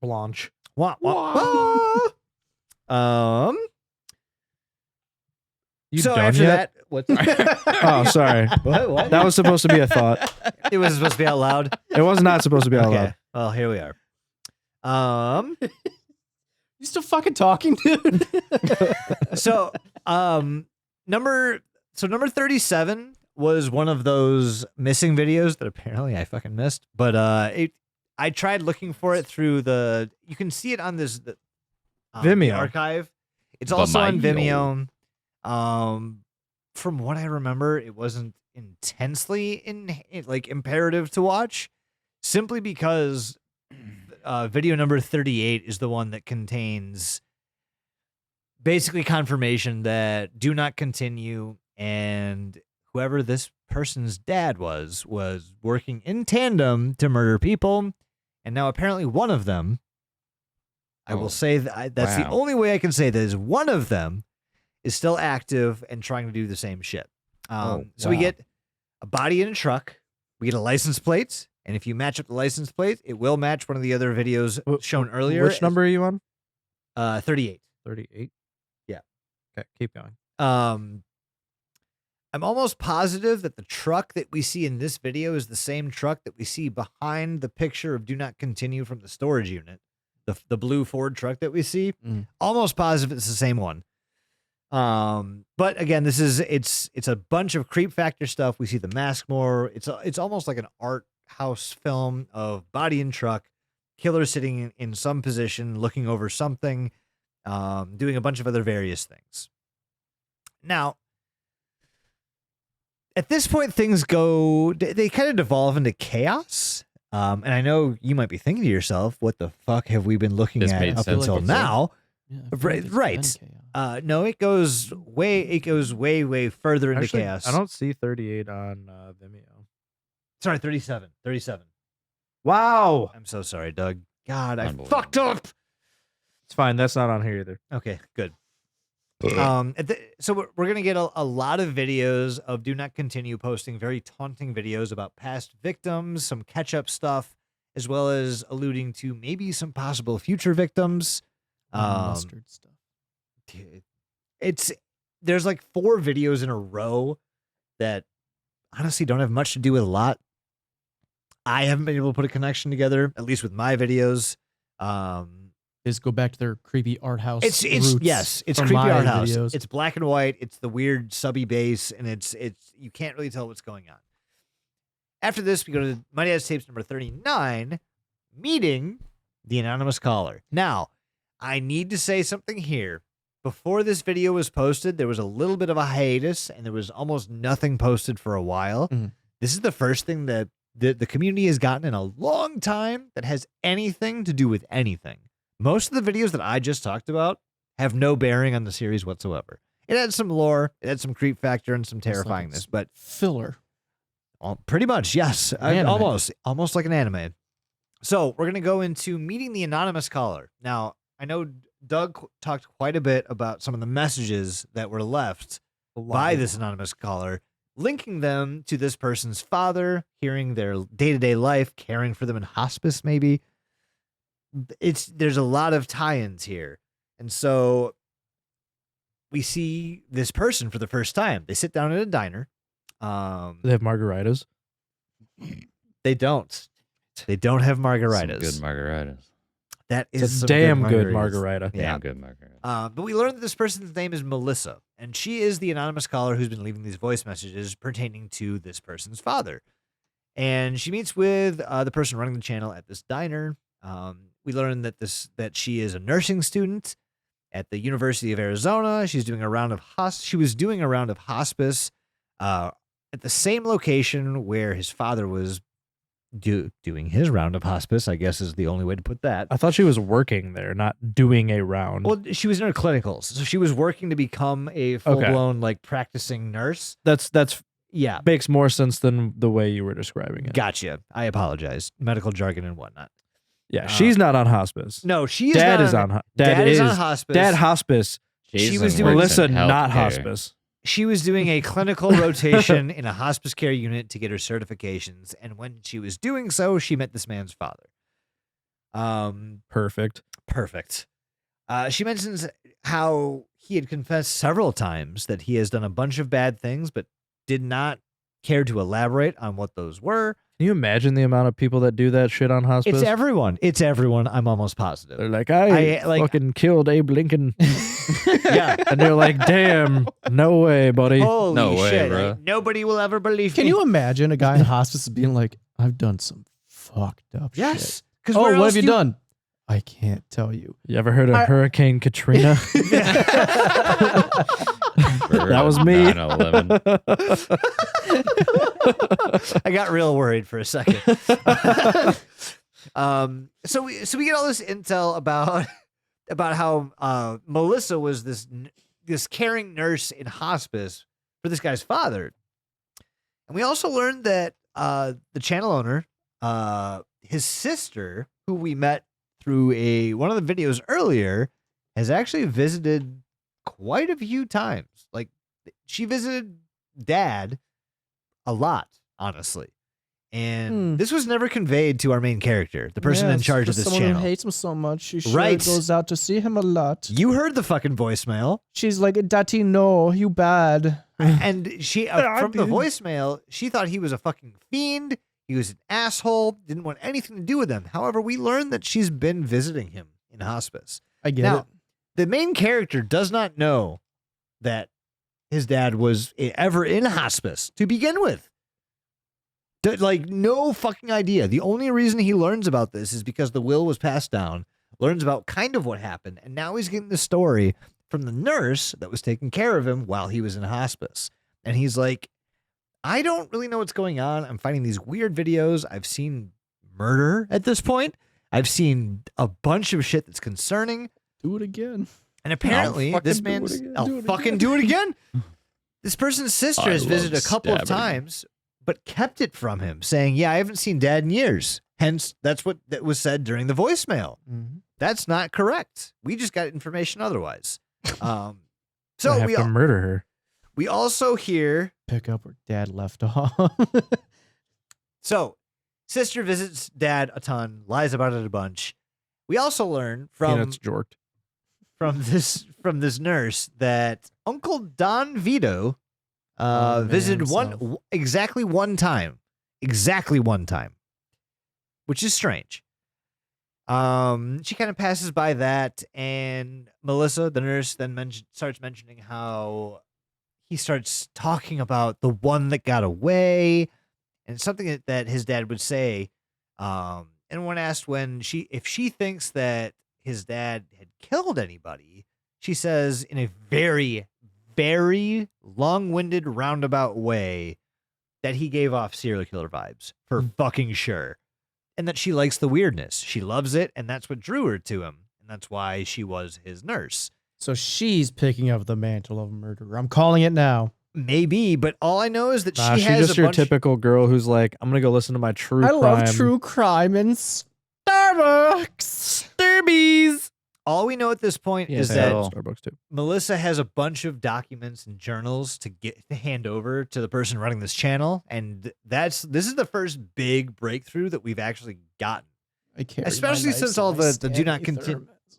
Blanche. Wah, wah, wah. You so done after yet? that, what? Oh, sorry. What? That was supposed to be a thought. It was supposed to be out loud. It was not supposed to be out Okay. loud. Well, here we are. You still fucking talking, dude? So number 37 was one of those missing videos that apparently I fucking missed. But I tried looking for it through you can see it on this the Vimeo. archive. It's also on Vimeo. Vimeo. From what I remember, it wasn't intensely like imperative to watch, simply because video number 38 is the one that contains basically confirmation that Do Not Continue and whoever this person's dad was working in tandem to murder people, and now apparently one of them, I will say that's the wow. only way I can say that is one of them is still active and trying to do the same shit. So we wow. get a body in a truck, we get a license plate, and if you match up the license plate, it will match one of the other videos shown earlier. Which number are you on? 38. 38. Yeah. Okay, keep going. I'm almost positive that the truck that we see in this video is the same truck that we see behind the picture of Do Not Continue from the storage unit. The blue Ford truck that we see. Almost positive it's the same one. But again, it's a bunch of creep factor stuff. We see the mask more. It's almost like an art house film of body and truck, killer sitting in some position, looking over something, doing a bunch of other various things. Now, at this point, things they kind of devolve into chaos. And I know you might be thinking to yourself, what the fuck have we been looking This at made up sense until before. now? Yeah, I feel like Right. it's been chaos. No, it goes way further into Actually, chaos. I don't see 38 on Vimeo. Sorry, 37. Wow. I'm so sorry, Doug. God, I Unbelievable. fucked up. It's fine. That's not on here either. Okay, good. So we're gonna get a lot of videos of Do Not Continue posting very taunting videos about past victims, some catch-up stuff, as well as alluding to maybe some possible future victims. Mustard stuff. There's like 4 videos in a row that honestly don't have much to do with a lot. I haven't been able to put a connection together, at least with my videos. Just go back to their creepy art house. It's roots it's from creepy my art house. videos. It's black and white. It's the weird subby bass, and it's you can't really tell what's going on. After this, we go to My Dad's Tapes number 39, meeting the anonymous caller. Now, I need to say something here. Before this video was posted, there was a little bit of a hiatus, and there was almost nothing posted for a while. Mhm. This is the first thing that the community has gotten in a long time that has anything to do with anything. Most of the videos that I just talked about have no bearing on the series whatsoever. It had some lore, it had some creep factor, and some It's like terrifyingness, but filler. pretty much, yes. Anime. Almost like an anime. So we're going to go into meeting the anonymous caller. Now, I know Doug talked quite a bit about some of the messages that were left by this anonymous caller, linking them to this person's father, hearing their day-to-day life, caring for them in hospice, maybe. There's a lot of tie-ins here. And so we see this person for the first time. They sit down at a diner. They have margaritas. They don't. They don't have margaritas. Some good margaritas. That is It's a some damn good margaritas. margarita. Yeah. Damn good margaritas. But we learned that this person's name is Melissa, and she is the anonymous caller who's been leaving these voice messages pertaining to this person's father. And she meets with the person running the channel at this diner. We learned that she is a nursing student at the University of Arizona. She's doing a round of She was doing a round of hospice at the same location where his father was doing his round of hospice, I guess is the only way to put that. I thought she was working there, not doing a round. Well, she was in her clinicals, so she was working to become a full-blown like practicing nurse. That's Yeah, makes more sense than the way you were describing it. gotcha. I apologize. Medical jargon and whatnot. Yeah, she's not on hospice. No, she is. Dad not is on. Dad is on hospice. Dad hospice. She was Jason doing- works Melissa in not healthcare. hospice. She was doing a clinical rotation in a hospice care unit to get her certifications, and when she was doing so, she met this man's father. Perfect. Perfect. She mentions how he had confessed several times that he has done a bunch of bad things, but did not care to elaborate on what those were. Can you imagine the amount of people that do that shit on hospice? It's everyone. It's everyone. I'm almost They're positive. like, I like- fucking killed Abe Lincoln. Yeah. And they're like, damn, no way, buddy. Holy No way, shit. bro. Like, nobody will ever believe Can me. you imagine a guy in hospice being like, I've done some fucked up shit. Yes. Because Oh, what have you done? I can't tell you. You ever heard of I- Hurricane Katrina? That was me. 9/11. I got real worried for a second. So we get all this intel about how Melissa was this caring nurse in hospice for this guy's father, and we also learned that the channel owner, his sister, who we met through one of the videos earlier, has actually visited quite a few times. Like, she visited Dad a lot, honestly. And this was never conveyed to our main character, the person in charge of this someone channel. who hates him so much, she sure Right. goes out to see him a lot. You heard the fucking voicemail. She's like, Daddy, no, you bad. And she, from the did. voicemail, she thought he was a fucking fiend. He was an asshole. Didn't want anything to do with him. However, we learned that she's been visiting him in hospice. I get Now, it. the main character does not know that his dad was ever in hospice to begin with. Like, no fucking idea. The only reason he learns about this is because the will was passed down, learns about kind of what happened, and now he's getting the story from the nurse that was taking care of him while he was in hospice. And he's like, I don't really know what's going on. I'm finding these weird videos. I've seen murder at this point. I've seen a bunch of shit that's concerning. Do it again. And apparently, fucking this do it man's... again, I'll do it fucking again. do it again. This person's sister I has visited a love couple of stabbing. times, but kept it from him, saying, yeah, I haven't seen Dad in years. Hence, that's what that was said during the voicemail. That's not correct. We just got information otherwise. So have to murder her. we also hear. Pick up where dad left off. So, sister visits dad a ton, lies about it a bunch. We also learn Peanuts jorked. from this nurse that Uncle Don Vito visited exactly one time, which is strange. She kind of passes by that, and Melissa, the nurse, then starts mentioning how he starts talking about the one that got away, and something that his dad would say. And when asked if she thinks that his dad had killed anybody, she says in a very, very long-winded, roundabout way that he gave off serial killer vibes for fucking sure. And that she likes the weirdness. She loves it, and that's what drew her to him. And that's why she was his nurse. So she's picking up the mantle of murderer. I'm calling it now. Maybe, but all I know is that Nah, she she's has just a your bunch. typical girl who's like, I'm gonna go listen to my true I crime. love true crime in Starbucks. Derbies. All we know at this point Yeah, is so- that Starbucks too. Melissa has a bunch of documents and journals to hand over to the person running this channel, and this is the first big breakthrough that we've actually gotten. I carry Especially my knives since in all my the do not Stanley continue thermos.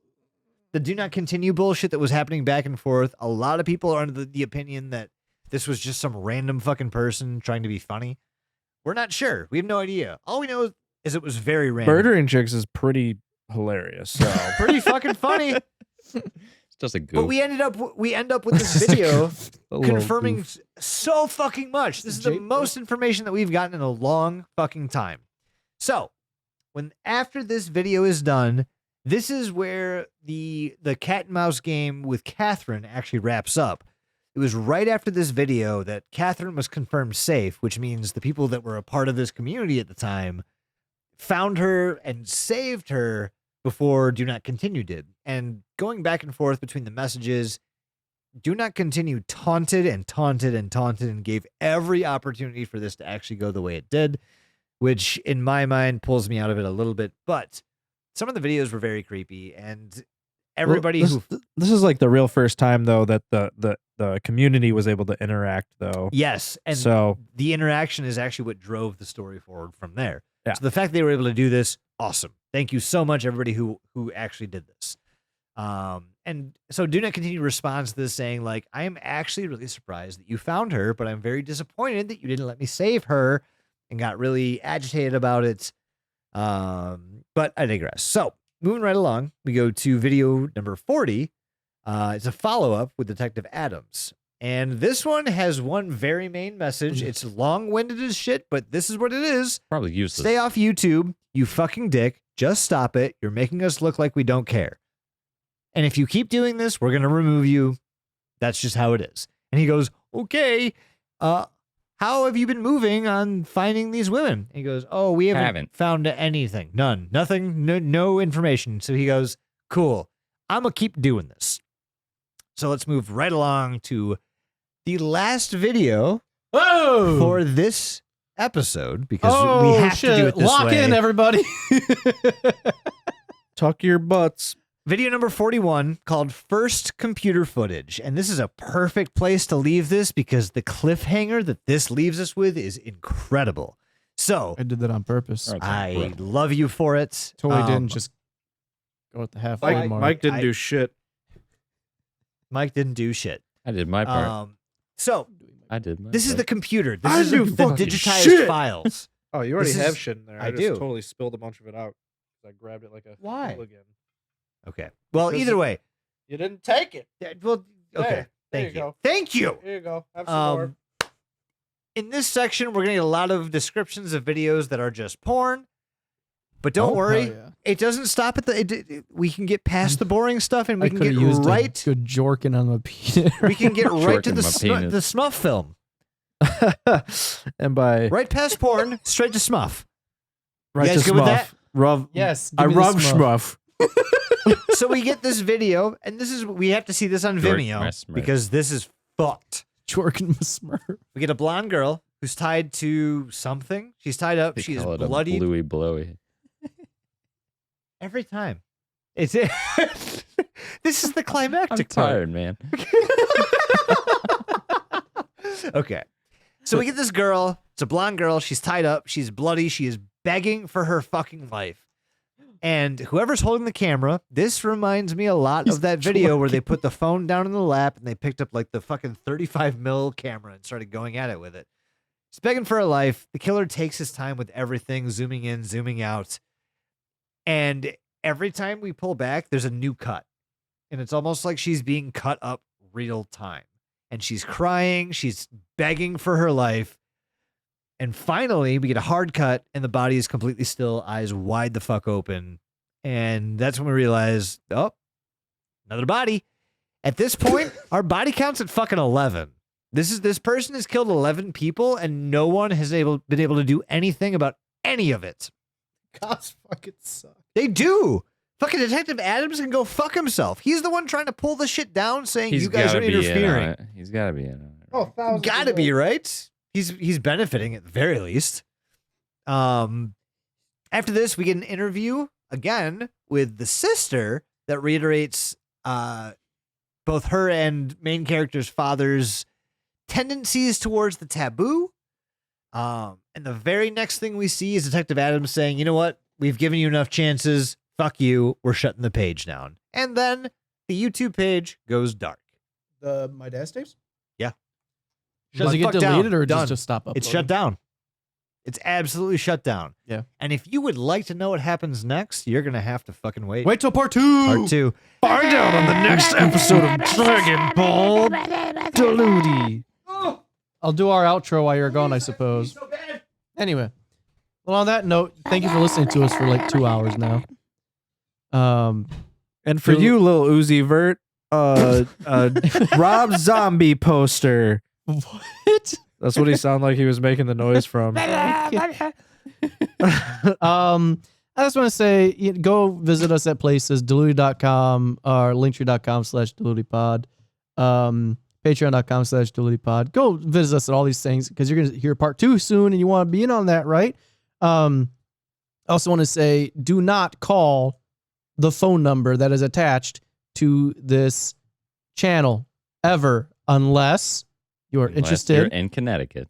the do not continue bullshit that was happening back and forth. A lot of people are under the opinion that this was just some random fucking person trying to be funny. We're not sure. We have no idea. All we know is it was very random. Murdering chicks is pretty hilarious. So Pretty fucking funny. It's just a goof. But we end up with this video a little confirming goof. so fucking much. This is the Jake- most information that we've gotten in a long fucking time. So, after this video is done, this is where the cat and mouse game with Catherine actually wraps up. It was right after this video that Catherine was confirmed safe, which means the people that were a part of this community at the time found her and saved her before Do Not Continue did. And going back and forth between the messages, Do Not Continue taunted and taunted and taunted and gave every opportunity for this to actually go the way it did, which in my mind pulls me out of it a little bit. But some of the videos were very creepy, and everybody Well, this is like the real first time though that the community was able to interact though. yes, and So the interaction is actually what drove the story forward from there. Yeah. So the fact they were able to do this, awesome. Thank you so much, everybody who actually did this. And so Do Not Continue responds to this saying, like, I am actually really surprised that you found her, but I'm very disappointed that you didn't let me save her, and got really agitated about it. But I digress. So moving right along, we go to video number 40. It's a follow-up with Detective Adams. And this one has one very main message. It's long-winded as shit, but this is what it is. Probably useless. Stay off YouTube, you fucking dick. Just stop it. You're making us look like we don't care. And if you keep doing this, we're going to remove you. That's just how it is. And he goes, okay, how have you been moving on finding these women? And he goes, oh, we haven't found anything. None. Nothing. No information. So he goes, cool. I'm going to keep doing this. So let's move right along to the last video Oh, for this episode, because we have to do it this Lock way. in, everybody. tuck your butts. Video number 41 called First Computer Footage. And this is a perfect place to leave this because the cliffhanger that this leaves us with is incredible. So I did that on purpose. All right. I love you for it. Totally didn't just go at the halfway mark. Mike didn't do shit. Mike didn't do shit. I did my part. So I did my this is part. the computer. This I is do the fucking digitized shit. files. Oh, you already This have is- shit in there. I just do. totally spilled a bunch of it out. I grabbed it like a Why? hooligan. Okay. Well, Because either way. You didn't take it. Well, okay. There Thank you you. go. Thank you. Here you go. Have some more. In this section, we're going to get a lot of descriptions of videos that are just porn. But don't Oh, worry, hell yeah. it doesn't stop at we can get past the boring stuff, and we I can could get have used right. a good jorking on the peanut. We can get right to Jorking my penis. the Smuff film. And by Right past porn, straight to Smuff. right guys to good with Smuff. that? Rub. Yes, I give me the rub smuff. Schmuff. So we get this video, and we have to see this on Jork Vimeo my Smurf. because this is fucked. Jorking my smurf. We get a blonde girl who's tied to something. She's tied up. They She's call it a bloodied. bluey blowy. Every time. It's this is the I'm climactic part. tired, man. Okay. So we get this girl. It's a blonde girl. She's tied up. She's bloody. She is begging for her fucking life. And whoever's holding the camera, this reminds me a lot of that video where they put the phone down in the lap and they picked up like the fucking 35 mil camera and started going at it with it. She's begging for her life. The killer takes his time with everything, zooming in, zooming out. And every time we pull back, there's a new cut. And it's almost like she's being cut up real time. And she's crying. She's begging for her life. And finally, we get a hard cut, and the body is completely still, eyes wide the fuck open. And that's when we realize, oh, another body. At this point, our body count's at fucking 11. This person has killed 11 people, and no one has been able to do anything about any of it. Cops fucking suck. They do. Fucking Detective Adams can go fuck himself. He's the one trying to pull the shit down, saying you guys are interfering. He's got to be in on it. Oh, Gotta be, right? He's benefiting at the very least. After this, we get an interview again with the sister that reiterates both her and main character's father's tendencies towards the taboo. And the very next thing we see is Detective Adams saying, you know what? We've given you enough chances. Fuck you. We're shutting the page down. And then the YouTube page goes dark. My dad's tapes? Yeah. Does it get deleted or does it just stop uploading? It's shut down. It's absolutely shut down. Yeah. And if you would like to know what happens next, you're going to have to fucking wait. Wait till part 2. Part 2. Find out on the next episode of Dragon Ball Deludi. I'll do our outro while you're gone, I suppose. Anyway. Well, on that note, thank you for listening to us for like 2 hours now. And for you, Lil Uzi Vert, Rob Zombie poster. What? That's what he sounded like he was making the noise from. I just want to say, go visit us at places, deludi.com or linktree.com/deludipod, patreon.com/deludipod. Go visit us at all these things because you're going to hear part 2 soon and you want to be in on that, right? I also want to say, do not call the phone number that is attached to this channel ever unless you're interested. You're in Connecticut.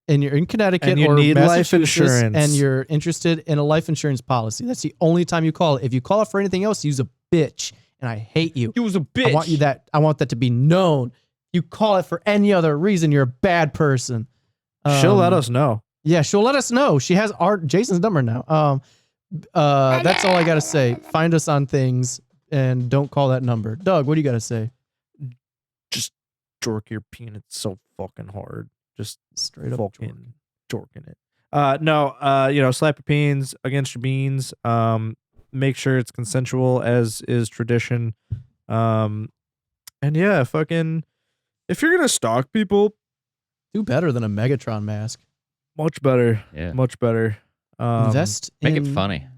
And you're in Connecticut and you or need life Massachusetts insurance. and you're interested in a life insurance policy. That's the only time you call it. If you call it for anything else, use a bitch. And I hate you. He was a bitch. I want that to be known. You call it for any other reason, you're a bad person. She'll let us know. Yeah, she'll let us know. She has Jason's number now. That's all I gotta say. Find us on things and don't call that number. Doug, what do you gotta say? Just jork your penis so fucking hard. Just Straight up fucking jorking it. Slap your peens against your beans. Make sure it's consensual as is tradition. And yeah, fucking if you're gonna stalk people, do better than a Megatron mask. Much better. Yeah. Much better. Invest Make in... it funny.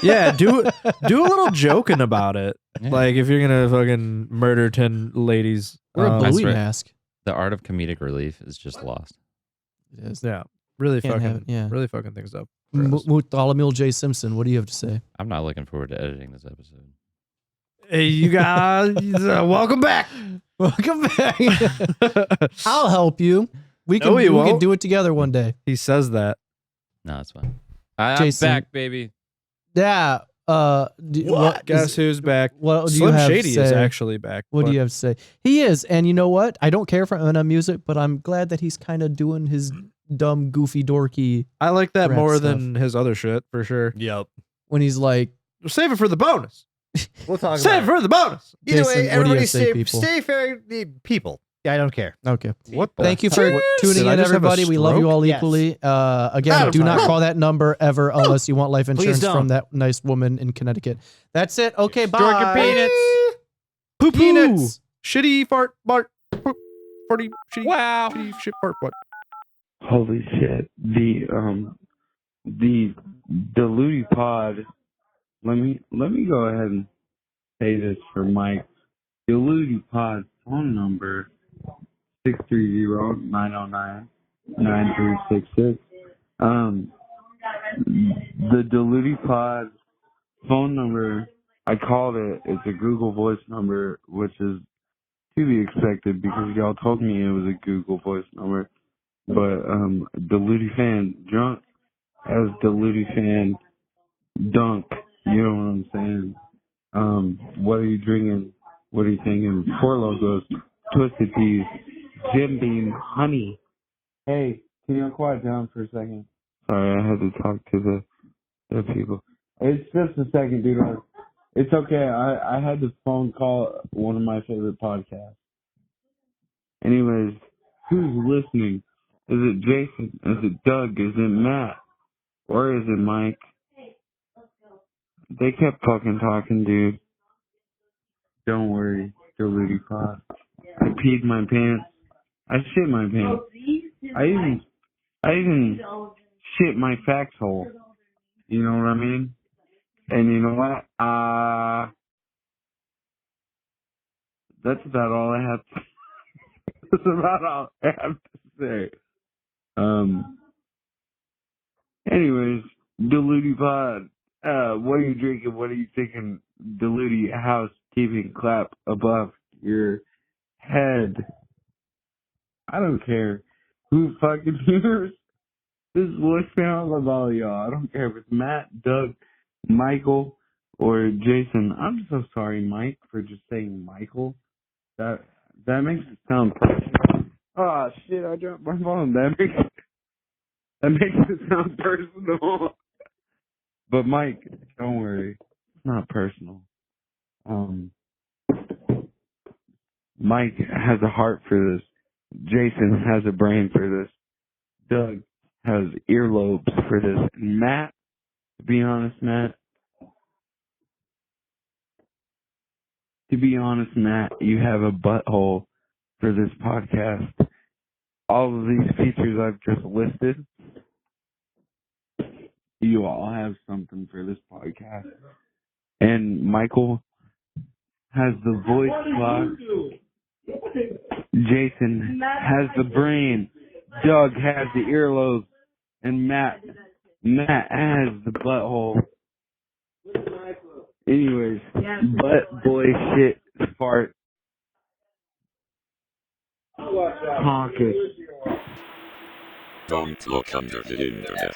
Yeah, do a little joking about it. Yeah. Like if you're gonna fucking murder 10 ladies. Or a That's Bowie right. mask. The art of comedic relief is just lost. It is. Yeah. Really Can't have fucking it, yeah. really fucking things up. for us. Bartholomew J. Simpson, what do you have to say? I'm not looking forward to editing this episode. Hey, you guys, welcome back. Welcome back. I'll help you. We can, No, he we can won't. do it together one day. He says that. No, it's fine. I'm Jason. back, baby. Yeah. What Guess who's back? What do you Slim have to Shady is say? actually back. What but do you have to say? He is, and you know what? I don't care for Eminem music, but I'm glad that he's kind of doing his dumb, goofy, dorky I like that rap more stuff. than his other shit for sure. Yep. when he's like, Save it for the bonus. We'll talk Save it about for the bonus. it. Either Jason, what do way, you everybody have to say, stay, people? stay fair. People. Yeah, I don't care. okay. What? the Thank you fuck? for tuning Did I in, just have a everybody. We love you stroke? all Yes. equally. Again, do not call that number ever unless you want life insurance don't. from that nice woman in Connecticut. That's it. Okay, bye. Jork your peanuts. Poo poo. Peanuts. Shitty fart fart. Farty shitty. Wow. Shitty shit fart what? Holy shit. The Deludi pod. Let me go ahead and say this for Mike. Deludi pod phone number 630-909-9366. The Deludi pod phone number, I called it. It's a Google Voice number, which is to be expected because y'all told me it was a Google voice number. But Diluty Fan drunk as Diluty Fan dunk. You know what I'm saying? What are you drinking? What are you thinking? 4 Logos, Twisted Teas, Jim Beam, Honey. Hey, can you quiet down for a second? Sorry, I had to talk to the people. It's just a second, dude. It's okay. I had to phone call one of my favorite podcasts. Anyways, who's listening? Is it Jason? Is it Doug? Is it Matt? Or is it Mike? They kept fucking talking, dude. Don't worry, Diluty Pod. I peed my pants. I shit my pants. I even shit my fax hole. You know what I mean? And you know what? That's about all I have to That's about all I have to say. Anyways, Diluty Pod. What are you drinking? What are you thinking? Diluty housekeeping clap above your head. I don't care who fucking hears this voicemail of all y'all. I don't care if it's Matt, Doug, Michael, or Jason. I'm so sorry, Mike, for just saying Michael. That makes it sound personal. Oh shit! I dropped my phone. That makes it sound personal. But Mike, don't worry, it's not personal. Mike has a heart for this. Jason has a brain for this. Doug has earlobes for this. Matt, to be honest, Matt, you have a butthole for this podcast. All of these features I've just listed, you all have something for this podcast. And Michael has the voice box. Jason has the brain. Doug has the earlobes. And Matt has the butthole. Anyways, butt boy shit fart honkus. Don't look under the internet.